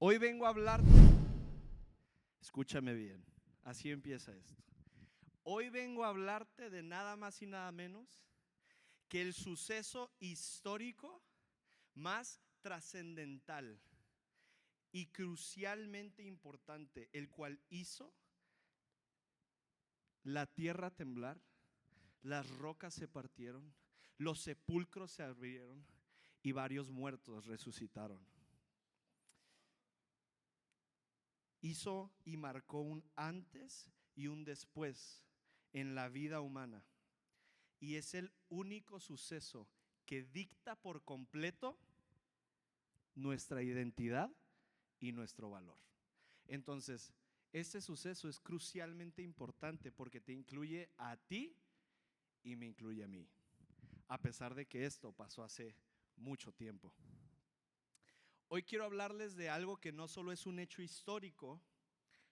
Hoy vengo a hablar, escúchame bien, así empieza esto. Hoy vengo a hablarte de nada más y nada menos que el suceso histórico más trascendental y crucialmente importante, el cual hizo la tierra temblar, las rocas se partieron, los sepulcros se abrieron y varios muertos resucitaron. Hizo y marcó un antes y un después en la vida humana, y es el único suceso que dicta por completo nuestra identidad y nuestro valor. Entonces, este suceso es crucialmente importante porque te incluye a ti y me incluye a mí, a pesar de que esto pasó hace mucho tiempo. Hoy quiero hablarles de algo que no solo es un hecho histórico,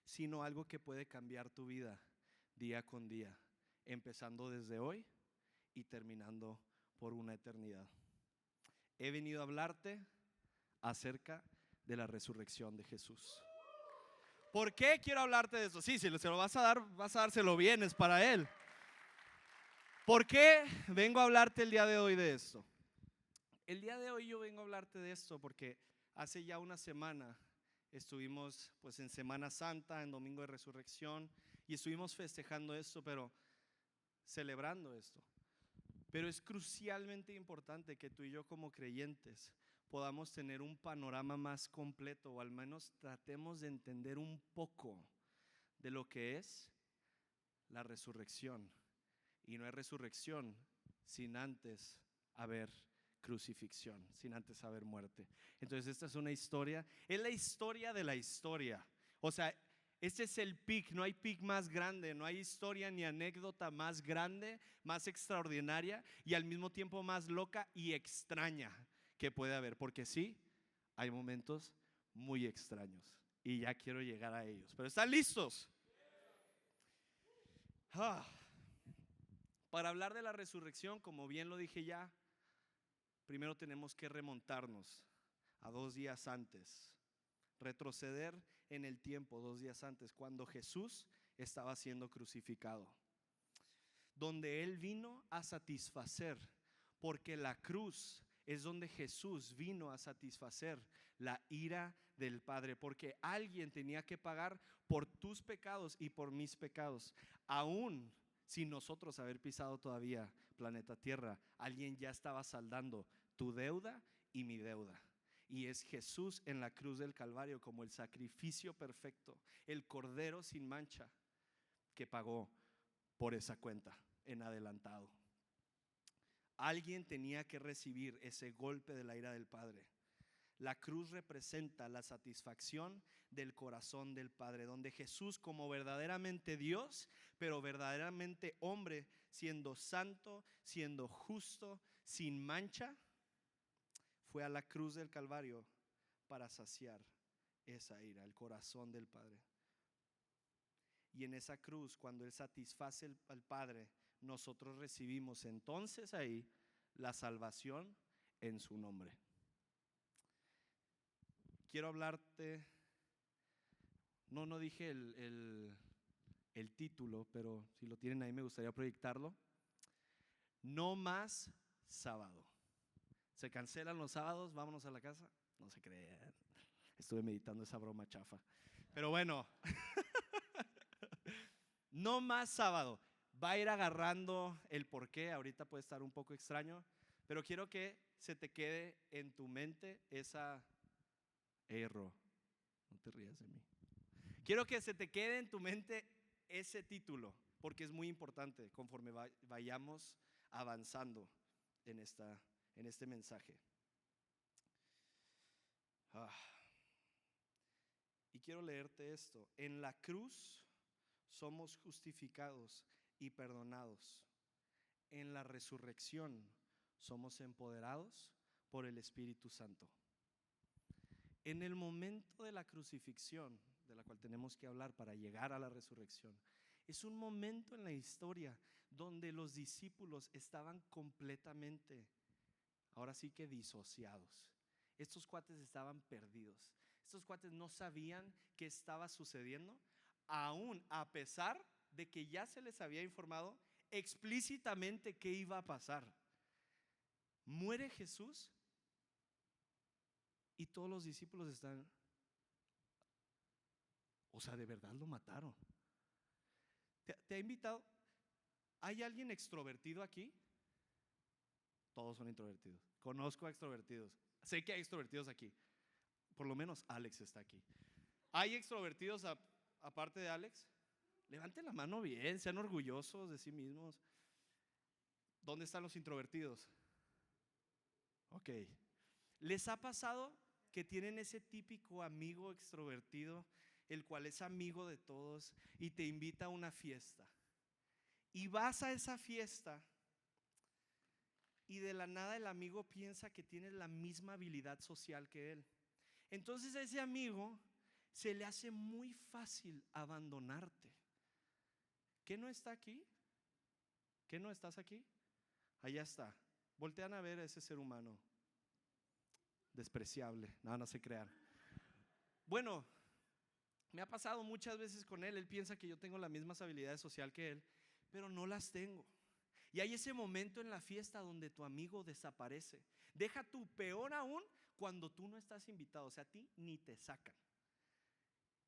sino algo que puede cambiar tu vida día con día, empezando desde hoy y terminando por una eternidad. He venido a hablarte acerca de la resurrección de Jesús. ¿Por qué quiero hablarte de eso? Sí, si se lo vas a dar, vas a dárselo bien, es para Él. ¿Por qué vengo a hablarte el día de hoy de esto? El día de hoy yo vengo a hablarte de esto porque hace ya una semana estuvimos pues en Semana Santa, en Domingo de Resurrección, y estuvimos festejando esto, pero celebrando esto. Pero es crucialmente importante que tú y yo como creyentes podamos tener un panorama más completo, o al menos tratemos de entender un poco de lo que es la resurrección. Y no hay resurrección sin antes haber crucifixión, sin antes haber muerte. Entonces esta es una historia, es la historia de la historia. O sea, este es el pic, no hay pic más grande, no hay historia ni anécdota más grande, más extraordinaria y al mismo tiempo más loca y extraña que puede haber. Porque sí, hay momentos muy extraños y ya quiero llegar a ellos. Pero ¿están listos? Para hablar de la resurrección, como bien lo dije ya, primero tenemos que remontarnos a 2 días antes, retroceder en el tiempo 2 días antes, cuando Jesús estaba siendo crucificado, donde Él vino a satisfacer, porque la cruz es donde Jesús vino a satisfacer la ira del Padre, porque alguien tenía que pagar por tus pecados y por mis pecados, aún sin nosotros haber pisado todavía planeta Tierra. Alguien ya estaba saldando tu deuda y mi deuda, y es Jesús en la cruz del Calvario como el sacrificio perfecto, el cordero sin mancha que pagó por esa cuenta en adelantado. Alguien tenía que recibir ese golpe de la ira del Padre. La cruz representa la satisfacción del corazón del Padre, donde Jesús, como verdaderamente Dios, pero verdaderamente hombre, siendo santo, siendo justo, sin mancha, fue a la cruz del Calvario para saciar esa ira, el corazón del Padre. Y en esa cruz, cuando Él satisface al Padre, nosotros recibimos entonces ahí la salvación en su nombre. Quiero hablarte, no dije el título, pero si lo tienen ahí me gustaría proyectarlo. No más sábado. ¿Se cancelan los sábados? Vámonos a la casa. No se crean. Estuve meditando esa broma chafa. Pero bueno, no más sábado. Va a ir agarrando el porqué. Ahorita puede estar un poco extraño, pero quiero que se te quede en tu mente esa error. No te rías de mí. Quiero que se te quede en tu mente ese título, porque es muy importante conforme vayamos avanzando en este mensaje. Y quiero leerte esto. En la cruz somos justificados y perdonados. En la resurrección somos empoderados por el Espíritu Santo. En el momento de la crucifixión, de la cual tenemos que hablar para llegar a la resurrección, es un momento en la historia donde los discípulos estaban completamente, ahora sí que disociados. Estos cuates estaban perdidos. Estos cuates no sabían qué estaba sucediendo, aún a pesar de que ya se les había informado explícitamente qué iba a pasar. Muere Jesús y todos los discípulos están, o sea, de verdad lo mataron. ¿Te ha invitado? ¿Hay alguien extrovertido aquí? Todos son introvertidos. Conozco a extrovertidos. Sé que hay extrovertidos aquí. Por lo menos Alex está aquí. ¿Hay extrovertidos aparte de Alex? Levanten la mano bien, sean orgullosos de sí mismos. ¿Dónde están los introvertidos? Ok. ¿Les ha pasado que tienen ese típico amigo extrovertido, el cual es amigo de todos y te invita a una fiesta? Y vas a esa fiesta y de la nada el amigo piensa que tienes la misma habilidad social que él. Entonces a ese amigo se le hace muy fácil abandonarte. ¿Qué no está aquí? ¿Qué no estás aquí? Allá está. Voltean a ver a ese ser humano despreciable. No se crean. Bueno, me ha pasado muchas veces con él. Él piensa que yo tengo las mismas habilidades sociales que él, pero no las tengo. Y hay ese momento en la fiesta donde tu amigo desaparece. Deja tú, peor aún, cuando tú no estás invitado. O sea, a ti ni te sacan.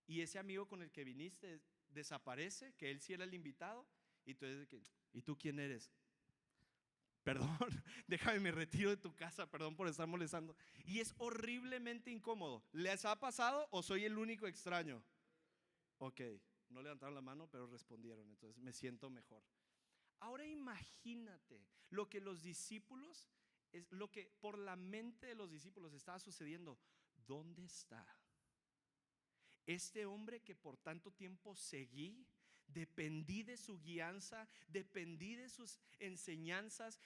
Y ese amigo con el que viniste desaparece, que él sí era el invitado. Y tú eres de que, ¿y tú quién eres? Perdón, déjame, me retiro de tu casa, perdón por estar molestando. Y es horriblemente incómodo. ¿Les ha pasado o soy el único extraño? Ok, no levantaron la mano, pero respondieron, entonces me siento mejor. Ahora imagínate lo que los discípulos, es lo que por la mente de los discípulos estaba sucediendo. ¿Dónde está este hombre que por tanto tiempo seguí? Dependí de su guianza, dependí de sus enseñanzas,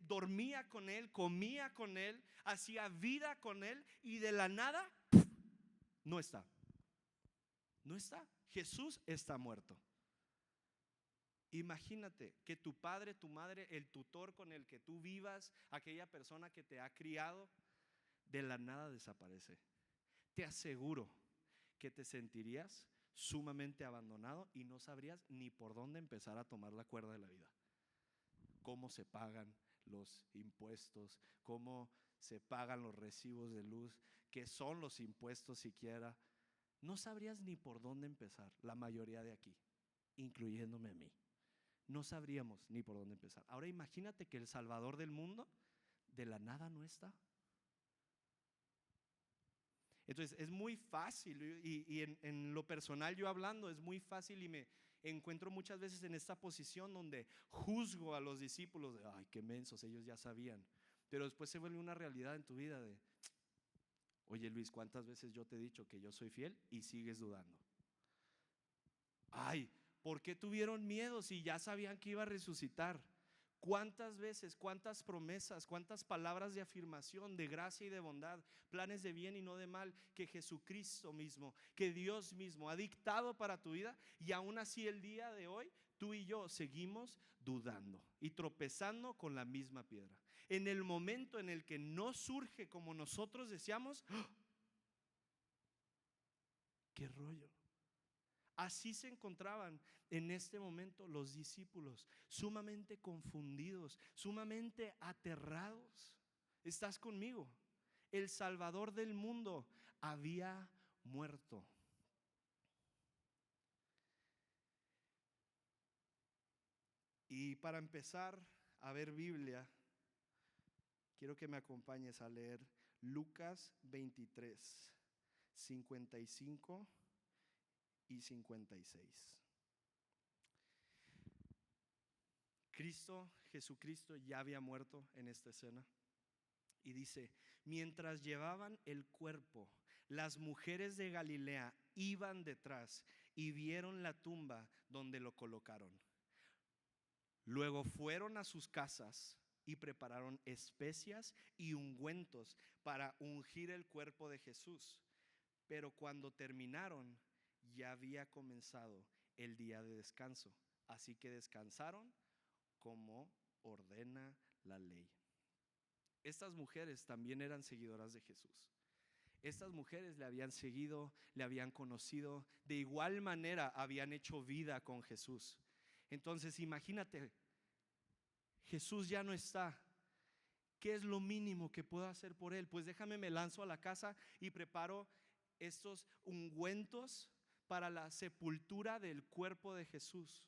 dormía con él, comía con él, hacía vida con él, y de la nada no está. No está. Jesús está muerto. Imagínate que tu padre, tu madre, el tutor con el que tú vivas, aquella persona que te ha criado, de la nada desaparece. Te aseguro que te sentirías sumamente abandonado y no sabrías ni por dónde empezar a tomar la cuerda de la vida. Cómo se pagan los impuestos, cómo se pagan los recibos de luz, qué son los impuestos siquiera. No sabrías ni por dónde empezar, la mayoría de aquí, incluyéndome a mí. No sabríamos ni por dónde empezar. Ahora imagínate que el Salvador del mundo de la nada no está. Entonces es muy fácil, y en lo personal yo hablando, es muy fácil y me encuentro muchas veces en esta posición donde juzgo a los discípulos de, ay, qué mensos, ellos ya sabían. Pero después se vuelve una realidad en tu vida de, oye Luis, ¿cuántas veces yo te he dicho que yo soy fiel y sigues dudando? Ay, ¿por qué tuvieron miedo si ya sabían que iba a resucitar? ¿Cuántas veces, cuántas promesas, cuántas palabras de afirmación, de gracia y de bondad, planes de bien y no de mal, que Jesucristo mismo, que Dios mismo ha dictado para tu vida, y aún así el día de hoy tú y yo seguimos dudando y tropezando con la misma piedra? En el momento en el que no surge como nosotros deseamos, ¡oh! ¿Qué rollo? Así se encontraban en este momento los discípulos, sumamente confundidos, sumamente aterrados. ¿Estás conmigo? El Salvador del mundo había muerto. Y para empezar a ver Biblia, quiero que me acompañes a leer Lucas 23, 55 y 56. Jesucristo ya había muerto en esta escena. Y dice, mientras llevaban el cuerpo, las mujeres de Galilea iban detrás y vieron la tumba donde lo colocaron. Luego fueron a sus casas y prepararon especias y ungüentos para ungir el cuerpo de Jesús. Pero cuando terminaron, ya había comenzado el día de descanso. Así que descansaron como ordena la ley. Estas mujeres también eran seguidoras de Jesús. Estas mujeres le habían seguido, le habían conocido, de igual manera habían hecho vida con Jesús. Entonces imagínate, Jesús ya no está. ¿Qué es lo mínimo que puedo hacer por él? Pues déjame, me lanzo a la casa y preparo estos ungüentos para la sepultura del cuerpo de Jesús.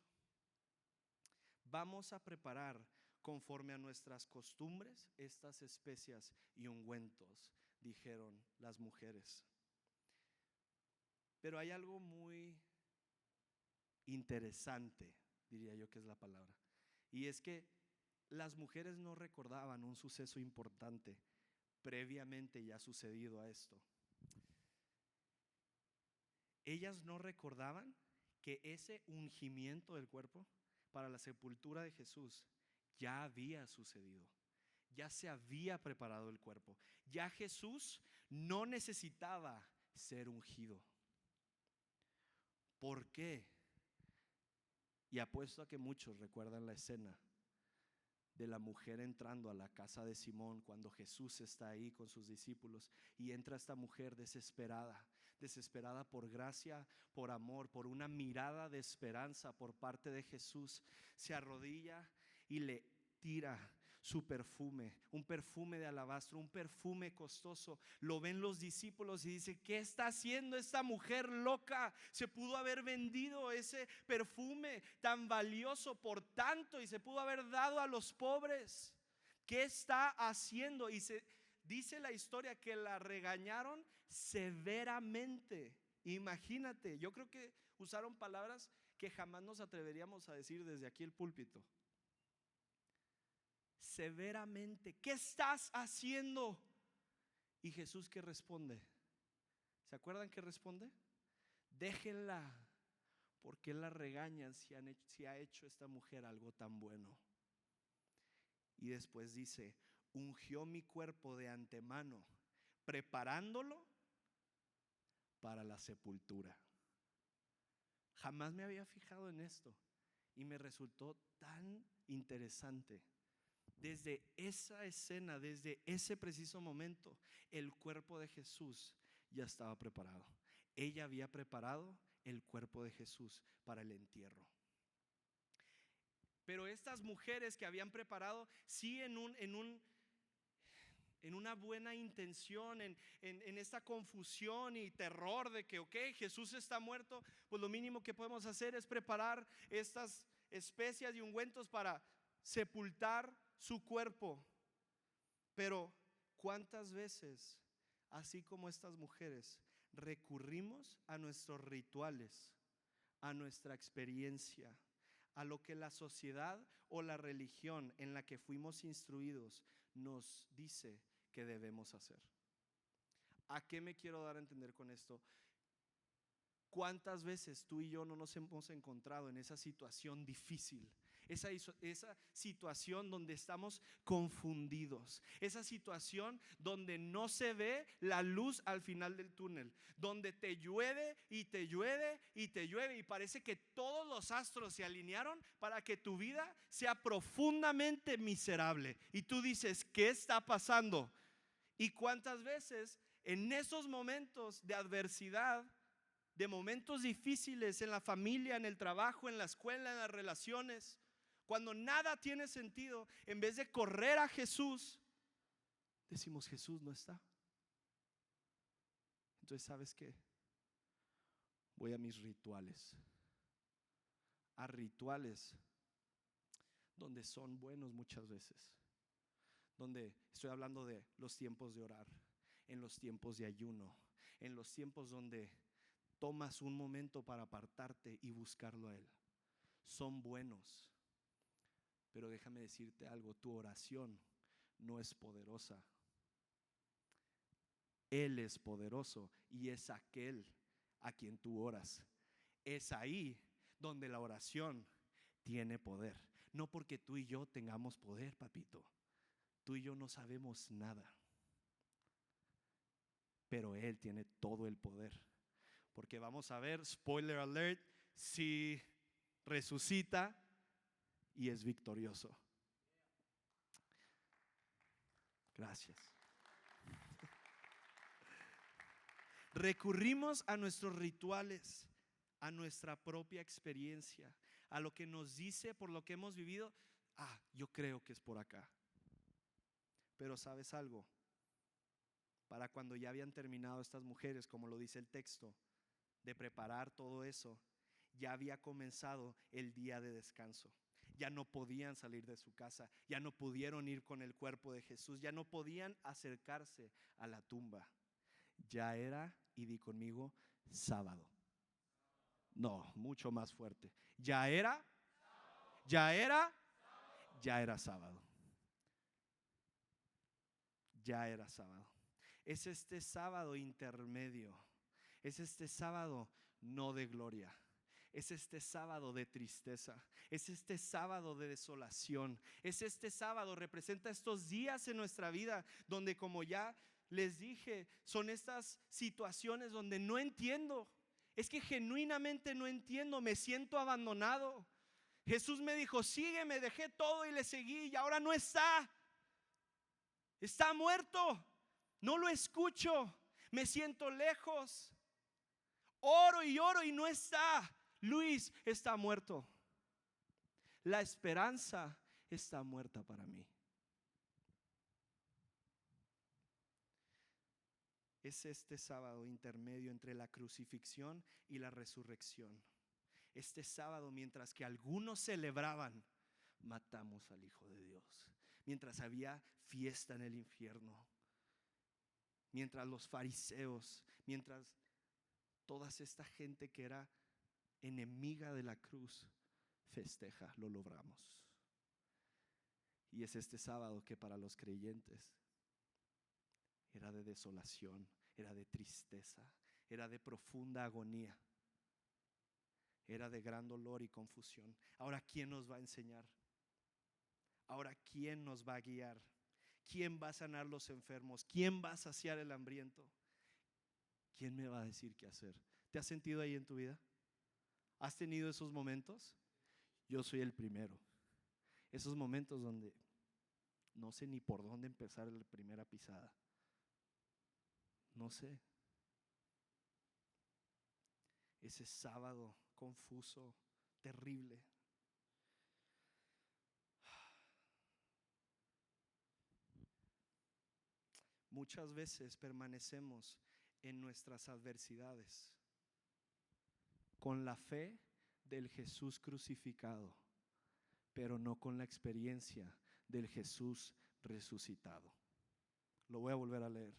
Vamos a preparar conforme a nuestras costumbres estas especias y ungüentos, dijeron las mujeres. Pero hay algo muy interesante, diría yo que es la palabra, y es que las mujeres no recordaban un suceso importante previamente ya sucedido a esto. Ellas no recordaban que ese ungimiento del cuerpo para la sepultura de Jesús ya había sucedido. Ya se había preparado el cuerpo. Ya Jesús no necesitaba ser ungido. ¿Por qué? Y apuesto a que muchos recuerdan la escena de la mujer entrando a la casa de Simón cuando Jesús está ahí con sus discípulos, y entra esta mujer desesperada por gracia, por amor, por una mirada de esperanza por parte de Jesús. Se arrodilla y le tira su perfume, un perfume de alabastro, un perfume costoso. Lo ven los discípulos y dice: ¿qué está haciendo esta mujer loca? Se pudo haber vendido ese perfume tan valioso por tanto y se pudo haber dado a los pobres. ¿Qué está haciendo? Y se dice la historia que la regañaron severamente. Imagínate, yo creo que usaron palabras que jamás nos atreveríamos a decir desde aquí el púlpito. Severamente, ¿qué estás haciendo? Y Jesús, ¿qué responde? ¿Se acuerdan qué responde? Déjenla, ¿por qué la regañan si ha hecho esta mujer algo tan bueno? Y después dice: ungió mi cuerpo de antemano, preparándolo para la sepultura. Jamás me había fijado en esto y me resultó tan interesante. Desde esa escena, desde ese preciso momento, el cuerpo de Jesús ya estaba preparado. Ella había preparado el cuerpo de Jesús para el entierro. Pero estas mujeres que habían preparado, sí, en una buena intención, en esta confusión y terror de que Jesús está muerto, pues lo mínimo que podemos hacer es preparar estas especias y ungüentos para sepultar su cuerpo. Pero ¿cuántas veces, así como estas mujeres, recurrimos a nuestros rituales, a nuestra experiencia, a lo que la sociedad o la religión en la que fuimos instruidos nos dice que debemos hacer? ¿A qué me quiero dar a entender con esto? ¿Cuántas veces tú y yo no nos hemos encontrado en esa situación difícil? Esa situación donde estamos confundidos, esa situación donde no se ve la luz al final del túnel, donde te llueve y te llueve y te llueve y parece que todos los astros se alinearon para que tu vida sea profundamente miserable. Y tú dices: ¿qué está pasando? Y cuántas veces en esos momentos de adversidad, de momentos difíciles en la familia, en el trabajo, en la escuela, en las relaciones, cuando nada tiene sentido, en vez de correr a Jesús, decimos: Jesús no está. Entonces, ¿sabes qué? Voy a mis rituales, a rituales donde son buenos muchas veces, donde estoy hablando de los tiempos de orar, en los tiempos de ayuno, en los tiempos donde tomas un momento para apartarte y buscarlo a Él. Son buenos. Pero déjame decirte algo: tu oración no es poderosa. Él es poderoso y es aquel a quien tú oras. Es ahí donde la oración tiene poder. No porque tú y yo tengamos poder, papito. Tú y yo no sabemos nada. Pero Él tiene todo el poder. Porque vamos a ver, spoiler alert, si resucita y es victorioso. Gracias. Recurrimos a nuestros rituales, a nuestra propia experiencia, a lo que nos dice por lo que hemos vivido. Yo creo que es por acá. Pero ¿sabes algo? Para cuando ya habían terminado estas mujeres, como lo dice el texto, de preparar todo eso, ya había comenzado el día de descanso. Ya no podían salir de su casa, ya no pudieron ir con el cuerpo de Jesús, ya no podían acercarse a la tumba. Ya era, y di conmigo, sábado. No, mucho más fuerte. Ya era sábado. Ya era sábado. Es este sábado intermedio. Es este sábado no de gloria. Es este sábado de tristeza. Es este sábado de desolación. Es este sábado, representa estos días en nuestra vida donde, como ya les dije, son estas situaciones donde no entiendo. Es que genuinamente no entiendo, me siento abandonado. Jesús me dijo, sígueme, dejé todo y le seguí y ahora no está. Está muerto. No lo escucho. Me siento lejos. Oro y no está. Luis está muerto. La esperanza está muerta para mí. Es este sábado intermedio entre la crucifixión y la resurrección. Este sábado, mientras que algunos celebraban, matamos al Hijo de Dios. Mientras había fiesta en el infierno, mientras los fariseos, mientras toda esta gente que era enemiga de la cruz festeja, lo logramos. Y es este sábado que para los creyentes era de desolación, era de tristeza, era de profunda agonía, era de gran dolor y confusión. Ahora, ¿quién nos va a enseñar? Ahora, ¿quién nos va a guiar? ¿Quién va a sanar los enfermos? ¿Quién va a saciar el hambriento? ¿Quién me va a decir qué hacer? ¿Te has sentido ahí en tu vida? ¿Has tenido esos momentos? Yo soy el primero. Esos momentos donde no sé ni por dónde empezar la primera pisada. No sé. Ese sábado confuso, terrible. Muchas veces permanecemos en nuestras adversidades con la fe del Jesús crucificado, pero no con la experiencia del Jesús resucitado. Lo voy a volver a leer.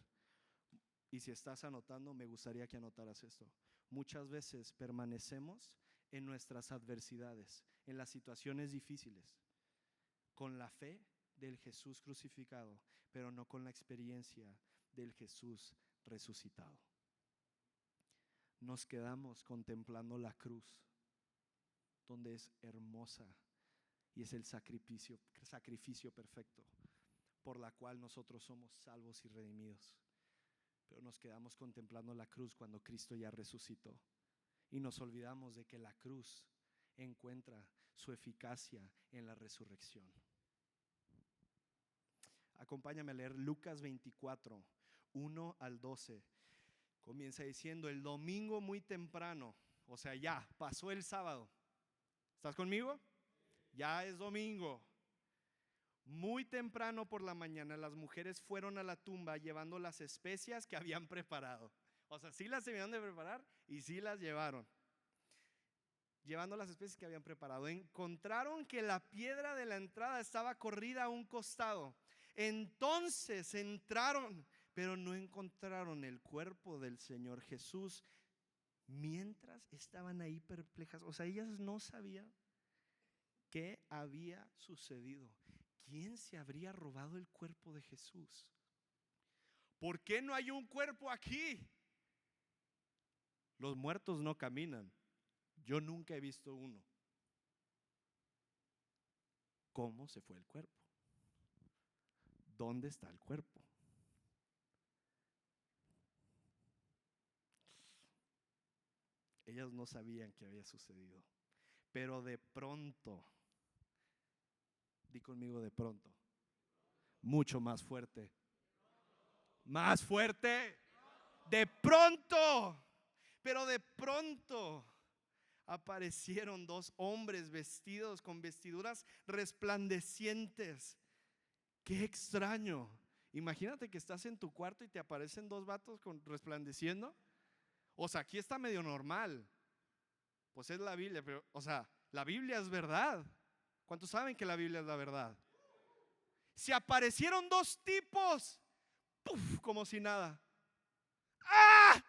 Y si estás anotando, me gustaría que anotaras esto. Muchas veces permanecemos en nuestras adversidades, en las situaciones difíciles, con la fe del Jesús crucificado, pero no con la experiencia del Jesús resucitado. Nos quedamos contemplando la cruz, donde es hermosa y es el sacrificio perfecto por la cual nosotros somos salvos y redimidos. Pero nos quedamos contemplando la cruz cuando Cristo ya resucitó y nos olvidamos de que la cruz encuentra su eficacia en la resurrección. Acompáñame a leer Lucas 24, 1 al 12. Comienza diciendo: el domingo muy temprano, o sea, ya pasó el sábado. ¿Estás conmigo? Ya es domingo. Muy temprano por la mañana las mujeres fueron a la tumba llevando las especias que habían preparado. O sea, sí las debían de preparar y sí las llevaron. Llevando las especias que habían preparado. Encontraron que la piedra de la entrada estaba corrida a un costado. Entonces entraron, pero no encontraron el cuerpo del Señor Jesús. Mientras estaban ahí perplejas, o sea, ellas no sabían qué había sucedido. ¿Quién se habría robado el cuerpo de Jesús? ¿Por qué no hay un cuerpo aquí? Los muertos no caminan. Yo nunca he visto uno. ¿Cómo se fue el cuerpo? ¿Dónde está el cuerpo? Ellas no sabían qué había sucedido. Pero de pronto, di conmigo de pronto, mucho más fuerte. Más fuerte. De pronto, pero de pronto aparecieron dos hombres vestidos con vestiduras resplandecientes. Qué extraño. Imagínate que estás en tu cuarto y te aparecen dos vatos resplandeciendo. O sea, aquí está medio normal. Pues es la Biblia, pero, o sea, la Biblia es verdad. ¿Cuántos saben que la Biblia es la verdad? Se aparecieron dos tipos, ¡puf!, como si nada. ¡Ah!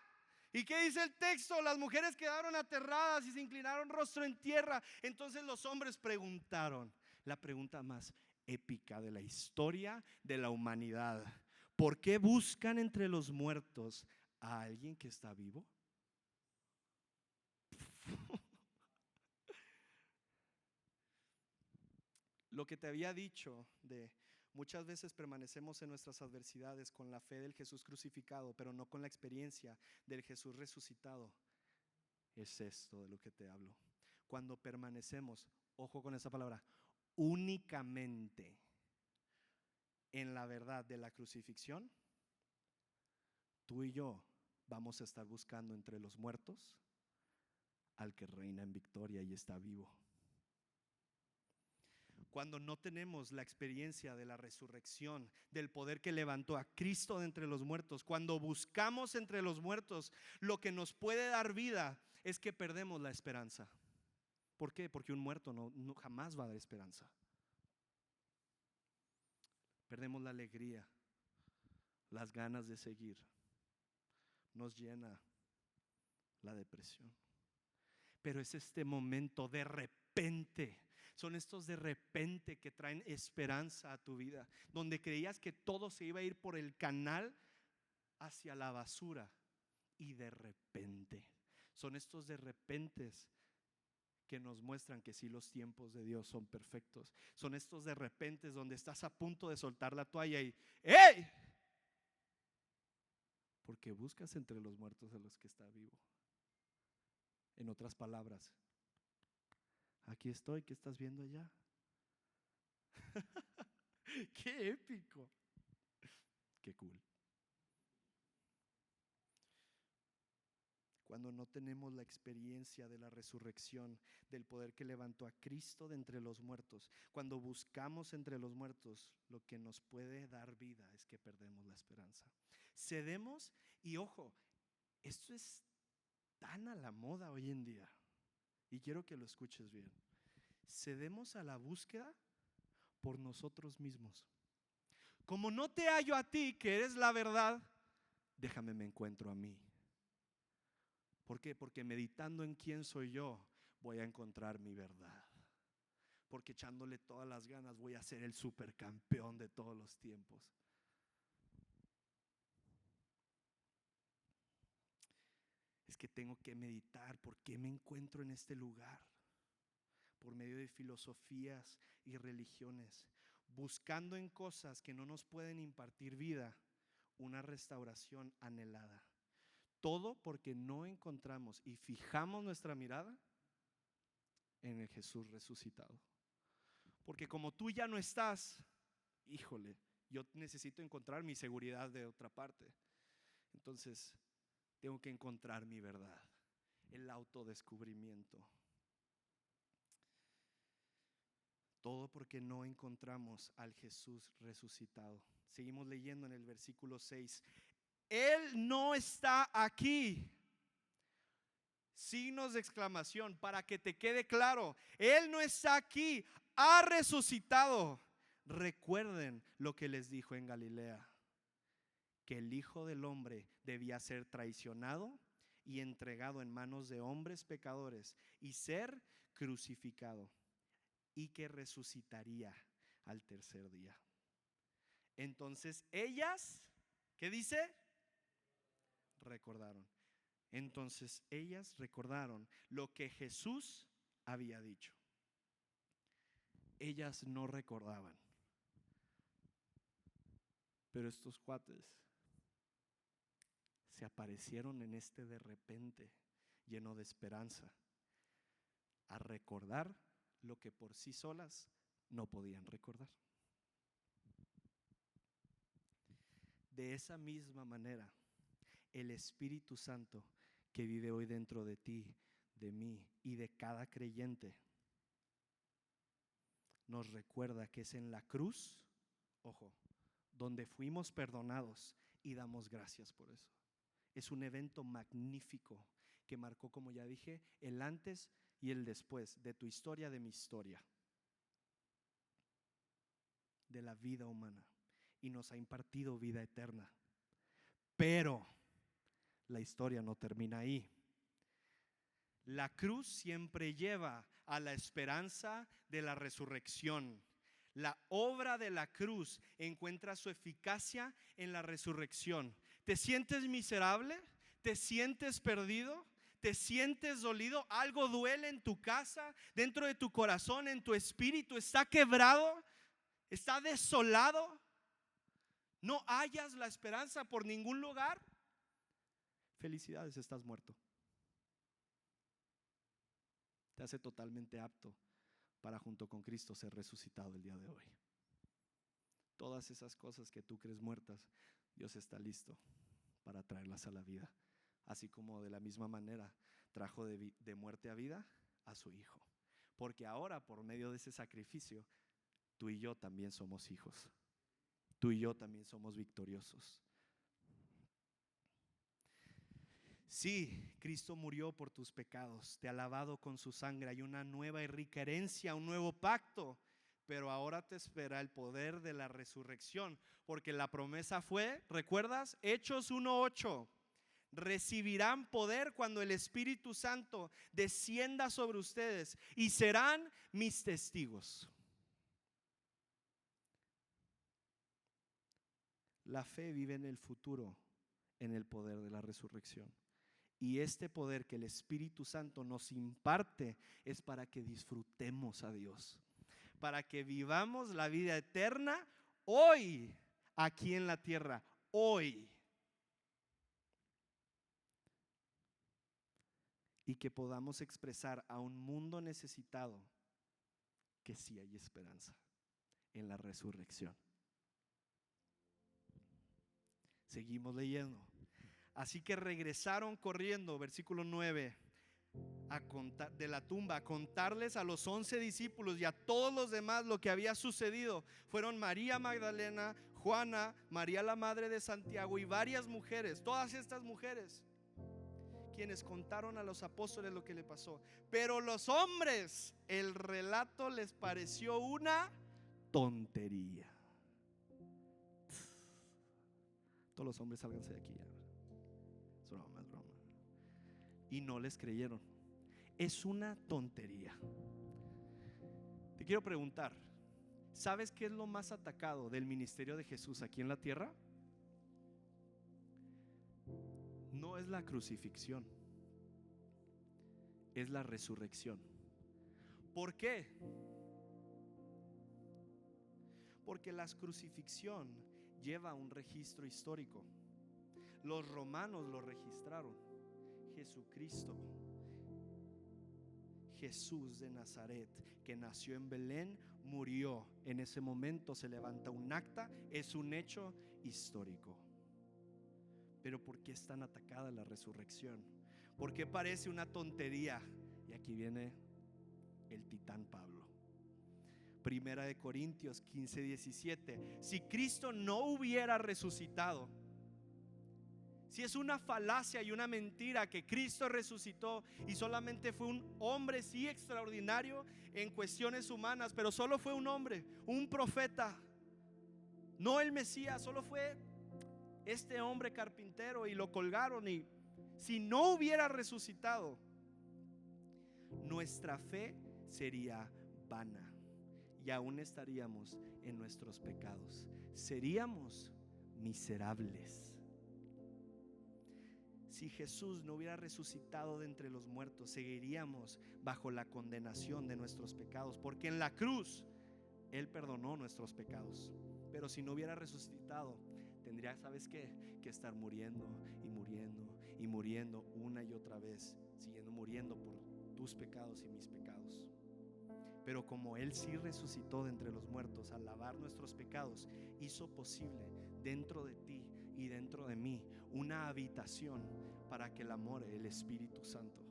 ¿Y qué dice el texto? Las mujeres quedaron aterradas y se inclinaron rostro en tierra. Entonces los hombres preguntaron, la pregunta más épica de la historia de la humanidad: ¿por qué buscan entre los muertos a alguien que está vivo? Lo que te había dicho de muchas veces permanecemos en nuestras adversidades con la fe del Jesús crucificado, pero no con la experiencia del Jesús resucitado. Es esto de lo que te hablo. Cuando permanecemos, ojo con esa palabra, únicamente en la verdad de la crucifixión, tú y yo vamos a estar buscando entre los muertos al que reina en victoria y está vivo. Cuando no tenemos la experiencia de la resurrección, del poder que levantó a Cristo de entre los muertos, cuando buscamos entre los muertos lo que nos puede dar vida, es que perdemos la esperanza. ¿Por qué? Porque un muerto no jamás va a dar esperanza. Perdemos la alegría, las ganas de seguir. Nos llena la depresión. Pero es este momento de repente. Son estos de repente que traen esperanza a tu vida, donde creías que todo se iba a ir por el canal hacia la basura, y de repente. Son estos de repentes que nos muestran que sí, los tiempos de Dios son perfectos. Son estos de repentes donde estás a punto de soltar la toalla y ¡hey! Porque buscas entre los muertos a los que está vivo. En otras palabras, aquí estoy, ¿qué estás viendo allá? ¡Qué épico! ¡Qué cool! Cuando no tenemos la experiencia de la resurrección, del poder que levantó a Cristo de entre los muertos, cuando buscamos entre los muertos lo que nos puede dar vida, es que perdemos la esperanza. Cedemos, y ojo, esto es tan a la moda hoy en día, y quiero que lo escuches bien. Cedemos a la búsqueda por nosotros mismos. Como no te hallo a ti, que eres la verdad, déjame me encuentro a mí. ¿Por qué? Porque meditando en quién soy yo, voy a encontrar mi verdad. Porque echándole todas las ganas voy a ser el supercampeón de todos los tiempos. Es que tengo que meditar por qué me encuentro en este lugar. Por medio de filosofías y religiones, buscando en cosas que no nos pueden impartir vida, una restauración anhelada. Todo porque no encontramos y fijamos nuestra mirada en el Jesús resucitado. Porque como tú ya no estás, híjole, yo necesito encontrar mi seguridad de otra parte. Entonces, tengo que encontrar mi verdad, el autodescubrimiento. Todo porque no encontramos al Jesús resucitado. Seguimos leyendo en el versículo 6. Él no está aquí. Signos de exclamación para que te quede claro. Él no está aquí, ha resucitado. Recuerden lo que les dijo en Galilea, que el Hijo del Hombre debía ser traicionado y entregado en manos de hombres pecadores y ser crucificado, y que resucitaría al tercer día. Entonces ellas, ¿qué dice? Recordaron. Entonces ellas recordaron lo que Jesús había dicho. Ellas no recordaban, pero estos cuates se aparecieron en este de repente lleno de esperanza, a recordar lo que por sí solas no podían recordar. De esa misma manera, El Espíritu Santo que vive hoy dentro de ti, de mí y de cada creyente, nos recuerda que es en la cruz, ojo, donde fuimos perdonados y damos gracias por eso. Es un evento magnífico que marcó, como ya dije, el antes y el después de tu historia, de mi historia, de la vida humana, y nos ha impartido vida eterna. Pero la historia no termina ahí. La cruz siempre lleva a la esperanza de la resurrección. La obra de la cruz encuentra su eficacia en la resurrección. ¿Te sientes miserable? ¿Te sientes perdido? ¿Te sientes dolido? ¿Algo duele en tu casa, dentro de tu corazón, en tu espíritu? ¿Está quebrado? ¿Está desolado? ¿No hallas la esperanza por ningún lugar? Felicidades, estás muerto. Te hace totalmente apto para, junto con Cristo, ser resucitado el día de hoy. Todas esas cosas que tú crees muertas, Dios está listo para traerlas a la vida, así como de la misma manera trajo de muerte a vida a su Hijo, porque ahora, por medio de ese sacrificio, tú y yo también somos hijos. Tú y yo también somos victoriosos. Sí, Cristo murió por tus pecados, te ha lavado con su sangre, hay una nueva y rica herencia, un nuevo pacto, pero ahora te espera el poder de la resurrección, porque la promesa fue, ¿recuerdas? Hechos 1:8, recibirán poder cuando el Espíritu Santo descienda sobre ustedes y serán mis testigos. La fe vive en el futuro, en el poder de la resurrección. Y este poder que el Espíritu Santo nos imparte es para que disfrutemos a Dios, para que vivamos la vida eterna hoy, aquí en la tierra, hoy. Y que podamos expresar a un mundo necesitado que sí hay esperanza en la resurrección. Seguimos leyendo. Así que regresaron corriendo, versículo 9, de la tumba, a contarles a los 11 discípulos y a todos los demás lo que había sucedido. Fueron María Magdalena, Juana, María la madre de Santiago y varias mujeres, todas estas mujeres, quienes contaron a los apóstoles lo que le pasó. Pero los hombres, el relato les pareció una tontería. Todos los hombres, sálganse de aquí ya. Es broma, es broma. Y no les creyeron. Es una tontería. Te quiero preguntar, ¿sabes qué es lo más atacado del ministerio de Jesús aquí en la tierra? No es la crucifixión, es la resurrección. ¿Por qué? Porque la crucifixión lleva un registro histórico. Los romanos lo registraron. Jesucristo, Jesús de Nazaret, que nació en Belén, murió. En ese momento se levanta un acta, es un hecho histórico. Pero ¿por qué es tan atacada la resurrección? ¿Por qué parece una tontería? Y aquí viene el titán Pablo. Primera de Corintios 15:17. Si Cristo no hubiera resucitado, si es una falacia y una mentira que Cristo resucitó y solamente fue un hombre, sí, extraordinario en cuestiones humanas, pero solo fue un hombre, un profeta, no el Mesías, solo fue este hombre carpintero y lo colgaron. Y si no hubiera resucitado, nuestra fe sería vana y aún estaríamos en nuestros pecados, seríamos miserables. Si Jesús no hubiera resucitado de entre los muertos, seguiríamos bajo la condenación de nuestros pecados, porque en la cruz Él perdonó nuestros pecados. Pero si no hubiera resucitado, tendría, ¿sabes qué? Que estar muriendo y muriendo y muriendo una y otra vez, siguiendo muriendo por tus pecados y mis pecados. Pero como Él sí resucitó de entre los muertos, al lavar nuestros pecados, hizo posible dentro de ti y dentro de mí una habitación para que la more el Espíritu Santo.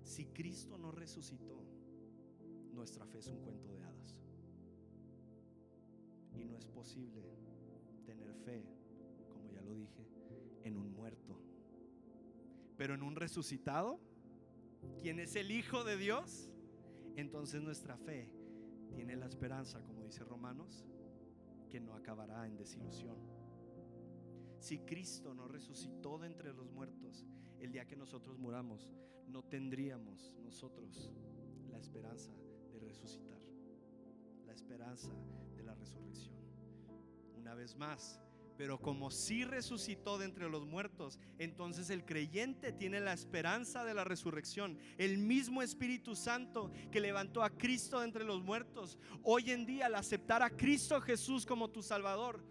Si Cristo no resucitó, nuestra fe es un cuento de hadas. Y no es posible tener fe, como ya lo dije, en un muerto. Pero en un resucitado, quien es el Hijo de Dios, entonces nuestra fe tiene la esperanza, como dice Romanos, que no acabará en desilusión. Si Cristo no resucitó de entre los muertos, el día que nosotros muramos, no tendríamos nosotros la esperanza de resucitar, la esperanza de la resurrección. Una vez más, pero como sí resucitó de entre los muertos, entonces el creyente tiene la esperanza de la resurrección. El mismo Espíritu Santo que levantó a Cristo de entre los muertos, hoy en día, al aceptar a Cristo Jesús como tu Salvador,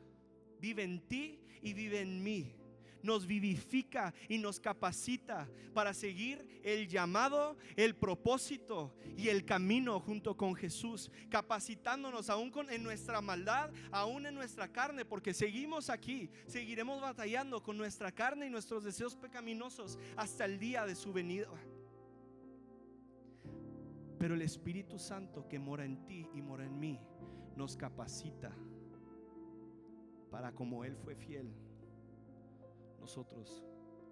vive en ti y vive en mí. Nos vivifica y nos capacita para seguir el llamado, el propósito y el camino junto con Jesús, capacitándonos aún en nuestra maldad, aún en nuestra carne, porque seguimos aquí, seguiremos batallando con nuestra carne y nuestros deseos pecaminosos hasta el día de su venida. Pero el Espíritu Santo que mora en ti y mora en mí nos capacita para, como Él fue fiel, nosotros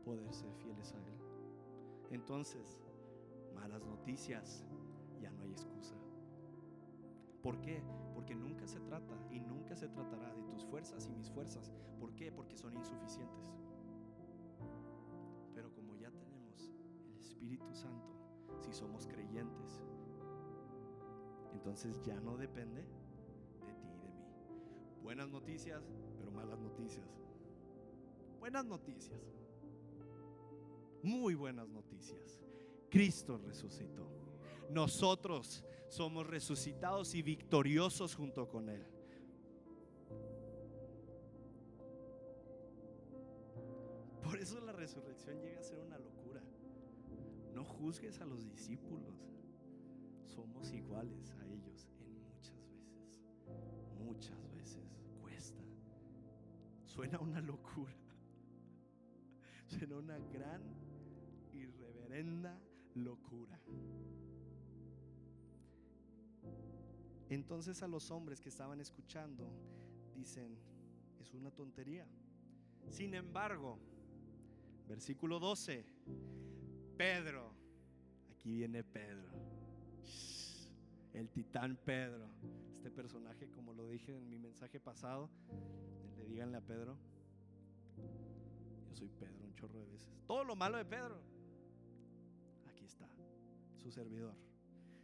poder ser fieles a Él. Entonces, malas noticias, ya no hay excusa. ¿Por qué? Porque nunca se trata y nunca se tratará de tus fuerzas y mis fuerzas. ¿Por qué? Porque son insuficientes. Pero como ya tenemos el Espíritu Santo, si somos creyentes, entonces ya no depende de ti y de mí. Buenas noticias, pero malas noticias. Buenas noticias, muy buenas noticias. Cristo resucitó. Nosotros somos resucitados y victoriosos junto con Él. Por eso la resurrección llega a ser una locura. No juzgues a los discípulos. Somos iguales a ellos en muchas veces. Muchas veces cuesta. Suena una locura. Suena una gran y reverenda locura. Entonces a los hombres que estaban escuchando dicen: es una tontería. Sin embargo, versículo 12, Pedro, aquí viene Pedro, el titán Pedro. Este personaje, como lo dije en mi mensaje pasado, le díganle a Pedro: yo soy Pedro un chorro de veces. Todo lo malo de Pedro, aquí está, su servidor.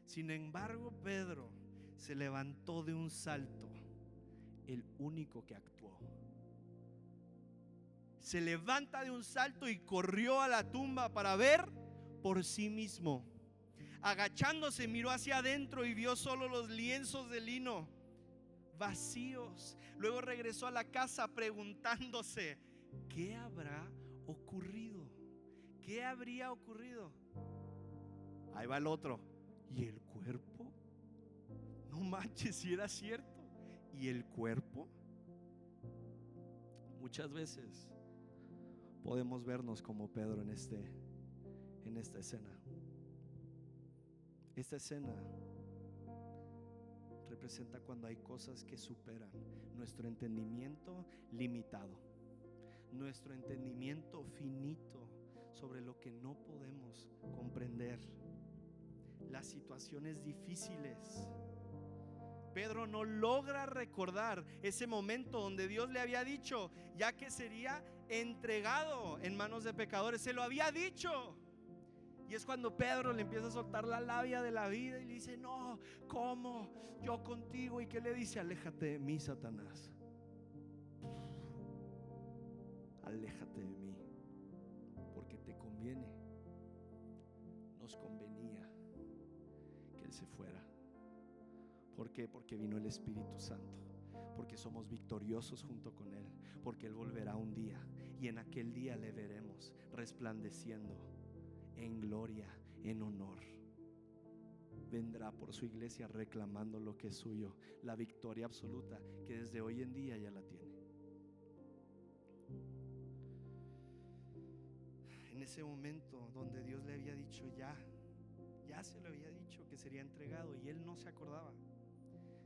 Sin embargo, Pedro se levantó de un salto, el único que actuó. Se levanta de un salto y corrió a la tumba para ver por sí mismo. Agachándose, miró hacia adentro y vio solo los lienzos de lino vacíos. Luego regresó a la casa preguntándose: ¿qué habrá ocurrido? ¿Qué habría ocurrido? Ahí va el otro: ¿y el cuerpo? No manches, si era cierto. ¿Y el cuerpo? Muchas veces podemos vernos como Pedro en esta escena. Esta escena representa cuando hay cosas que superan nuestro entendimiento limitado, nuestro entendimiento finito sobre lo que no podemos comprender, las situaciones difíciles. Pedro no logra recordar ese momento donde Dios le había dicho ya que sería entregado en manos de pecadores. Se lo había dicho. Y es cuando Pedro le empieza a soltar la labia de la vida y le dice: no, ¿cómo? Yo contigo. ¿Y qué le dice? Aléjate de mí, Satanás. Aléjate de mí, porque te conviene. Nos convenía que Él se fuera. ¿Por qué? Porque vino el Espíritu Santo, porque somos victoriosos junto con Él, porque Él volverá un día y en aquel día le veremos resplandeciendo en gloria, en honor. vendrá por su iglesia reclamando lo que es suyo, la victoria absoluta que desde hoy en día ya la tiene. En ese momento donde Dios le había dicho ya se lo había dicho que sería entregado, y él no se acordaba.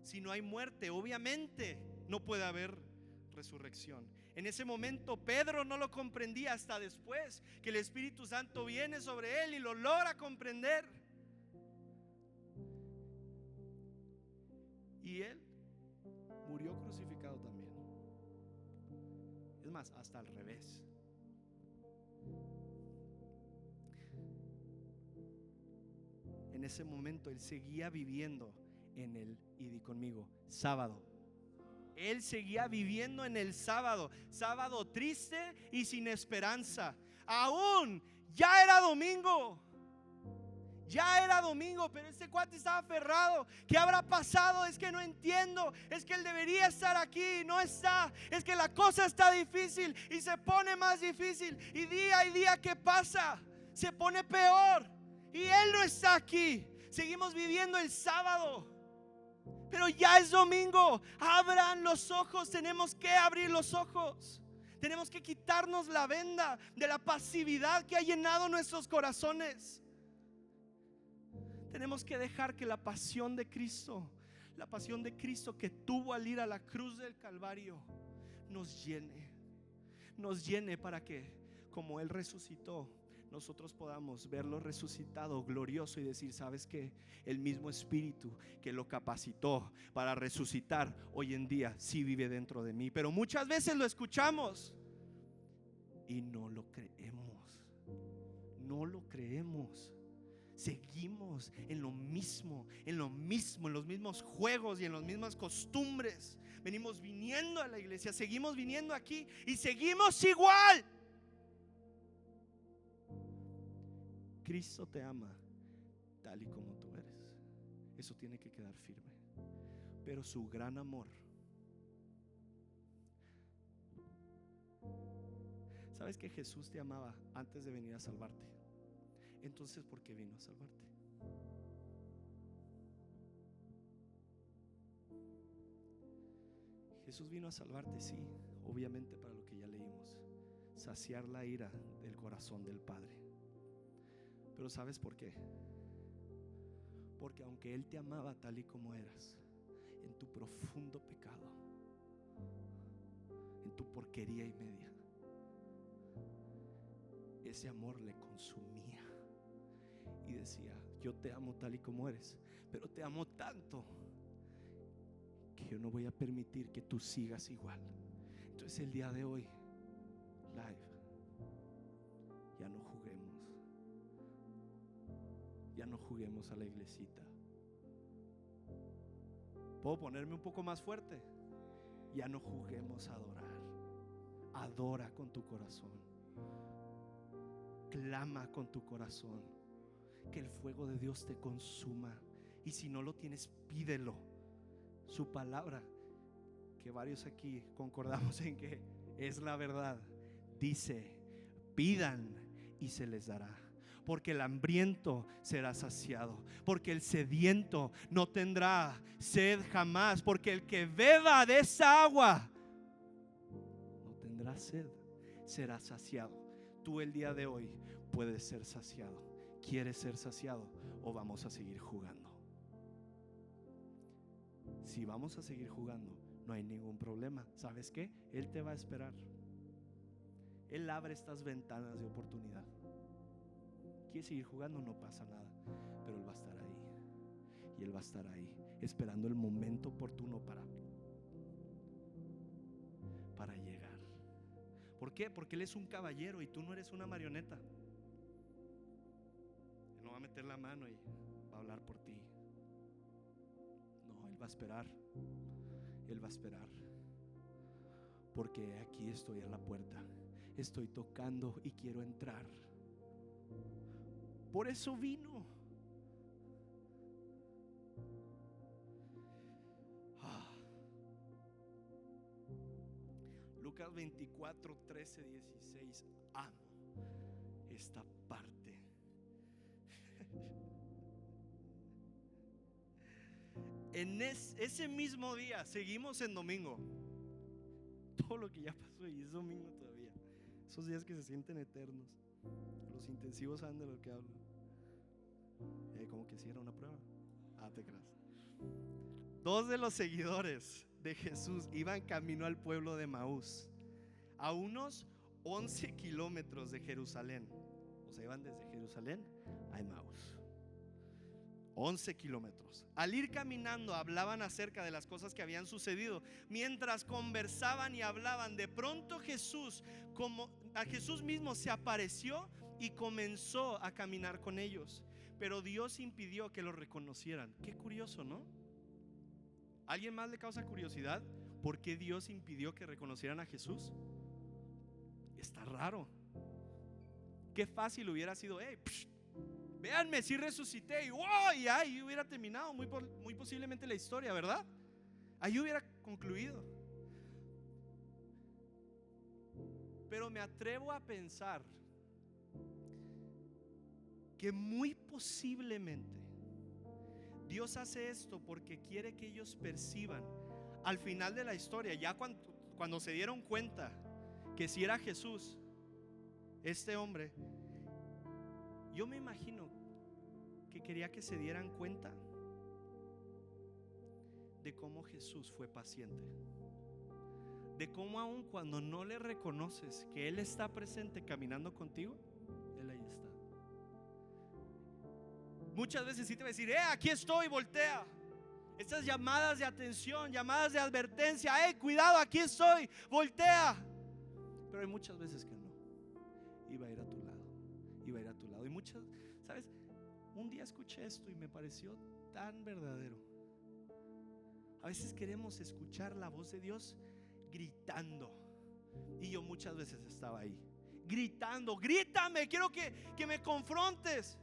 Si no hay muerte, obviamente no puede haber resurrección. En ese momento Pedro no lo comprendía hasta después que el Espíritu Santo viene sobre él y lo logra comprender. Y él murió crucificado también. Es más, hasta al revés. En ese momento él seguía viviendo en el, y di conmigo, sábado. Él seguía viviendo en el sábado, sábado triste y sin esperanza. Aún ya era domingo. Ya era domingo, pero este cuate estaba aferrado. ¿Qué habrá pasado? Es que no entiendo. Es que él debería estar aquí, no está. Es que la cosa está difícil y se pone más difícil. Y día que pasa, se pone peor. Y él no está aquí. Seguimos viviendo el sábado, pero ya es domingo. Abran los ojos. Tenemos que abrir los ojos. Tenemos que quitarnos la venda de la pasividad que ha llenado nuestros corazones. Tenemos que dejar que la pasión de Cristo que tuvo al ir a la cruz del Calvario, nos llene para que, como Él resucitó, nosotros podamos verlo resucitado, glorioso, y decir: ¿sabes qué? El mismo Espíritu que lo capacitó para resucitar hoy en día sí vive dentro de mí. Pero muchas veces lo escuchamos y no lo creemos. No lo creemos. Seguimos en lo mismo, en los mismos juegos y en las mismas costumbres. Venimos viniendo a la iglesia, seguimos viniendo aquí y seguimos igual. Cristo te ama tal y como tú eres. Eso tiene que quedar firme. Pero su gran amor, ¿sabes que Jesús te amaba antes de venir a salvarte? Entonces, ¿por qué vino a salvarte? Jesús vino a salvarte, sí, obviamente, para lo que ya leímos: saciar la ira del corazón del Padre. Pero ¿sabes por qué? Porque aunque Él te amaba tal y como eras, en tu profundo pecado, en tu porquería y media, ese amor le consumía y decía: yo te amo tal y como eres, pero te amo tanto que yo no voy a permitir que tú sigas igual. Entonces el día de hoy, ya no juguemos a la iglesita. ¿Puedo ponerme un poco más fuerte? Ya no juguemos a adorar. Adora con tu corazón. Clama con tu corazón. Que el fuego de Dios te consuma. Y si no lo tienes, pídelo. Su palabra, que varios aquí concordamos en que es la verdad, dice: pidan y se les dará. Porque el hambriento será saciado, porque el sediento no tendrá sed jamás, porque el que beba de esa agua no tendrá sed, será saciado. Tú el día de hoy puedes ser saciado. ¿Quieres ser saciado o vamos a seguir jugando? Si vamos a seguir jugando, no hay ningún problema. ¿Sabes qué? Él te va a esperar. Él abre estas ventanas de oportunidad. ¿Quieres seguir jugando? No pasa nada, pero Él va a estar ahí. Y Él va a estar ahí esperando el momento oportuno para llegar. ¿Por qué? Porque Él es un caballero y tú no eres una marioneta. Él no va a meter la mano y va a hablar por ti. No, Él va a esperar. Él va a esperar. Porque aquí estoy a la puerta. Estoy tocando y quiero entrar. Por eso vino. Lucas 24, 13, 16. Amo esta parte. ese mismo día, seguimos en domingo. Todo lo que ya pasó y es domingo todavía. Esos días que se sienten eternos. Los intensivos saben de lo que hablo. Como que si era una prueba. Te creas. 2 de los seguidores de Jesús iban camino al pueblo de Emaús, a unos 11 kilómetros de Jerusalén. O sea, iban desde Jerusalén a Emaús. 11 kilómetros. Al ir caminando hablaban acerca de las cosas que habían sucedido. Mientras conversaban y hablaban, de pronto a Jesús mismo se apareció y comenzó a caminar con ellos. Pero Dios impidió que lo reconocieran. Qué curioso, ¿no? ¿Alguien más le causa curiosidad por qué Dios impidió que reconocieran a Jesús? Está raro. Qué fácil hubiera sido, véanme, si resucité, y ahí hubiera terminado muy posiblemente la historia, ¿verdad? Ahí hubiera concluido. Pero me atrevo a pensar que muy posiblemente Dios hace esto porque quiere que ellos perciban al final de la historia, ya cuando se dieron cuenta que si era Jesús, este hombre, yo me imagino que quería que se dieran cuenta de cómo Jesús fue paciente, de cómo aun cuando no le reconoces que Él está presente caminando contigo, Él ahí está. Muchas veces sí te va a decir, aquí estoy, voltea. Estas llamadas de atención, llamadas de advertencia, cuidado, aquí estoy, voltea. Pero hay muchas veces que no. Iba a ir a tu lado, iba a ir a tu lado. Y muchas, ¿sabes? Un día escuché esto y me pareció tan verdadero. A veces queremos escuchar la voz de Dios gritando. Y yo muchas veces estaba ahí, gritando, grítame, quiero que me confrontes.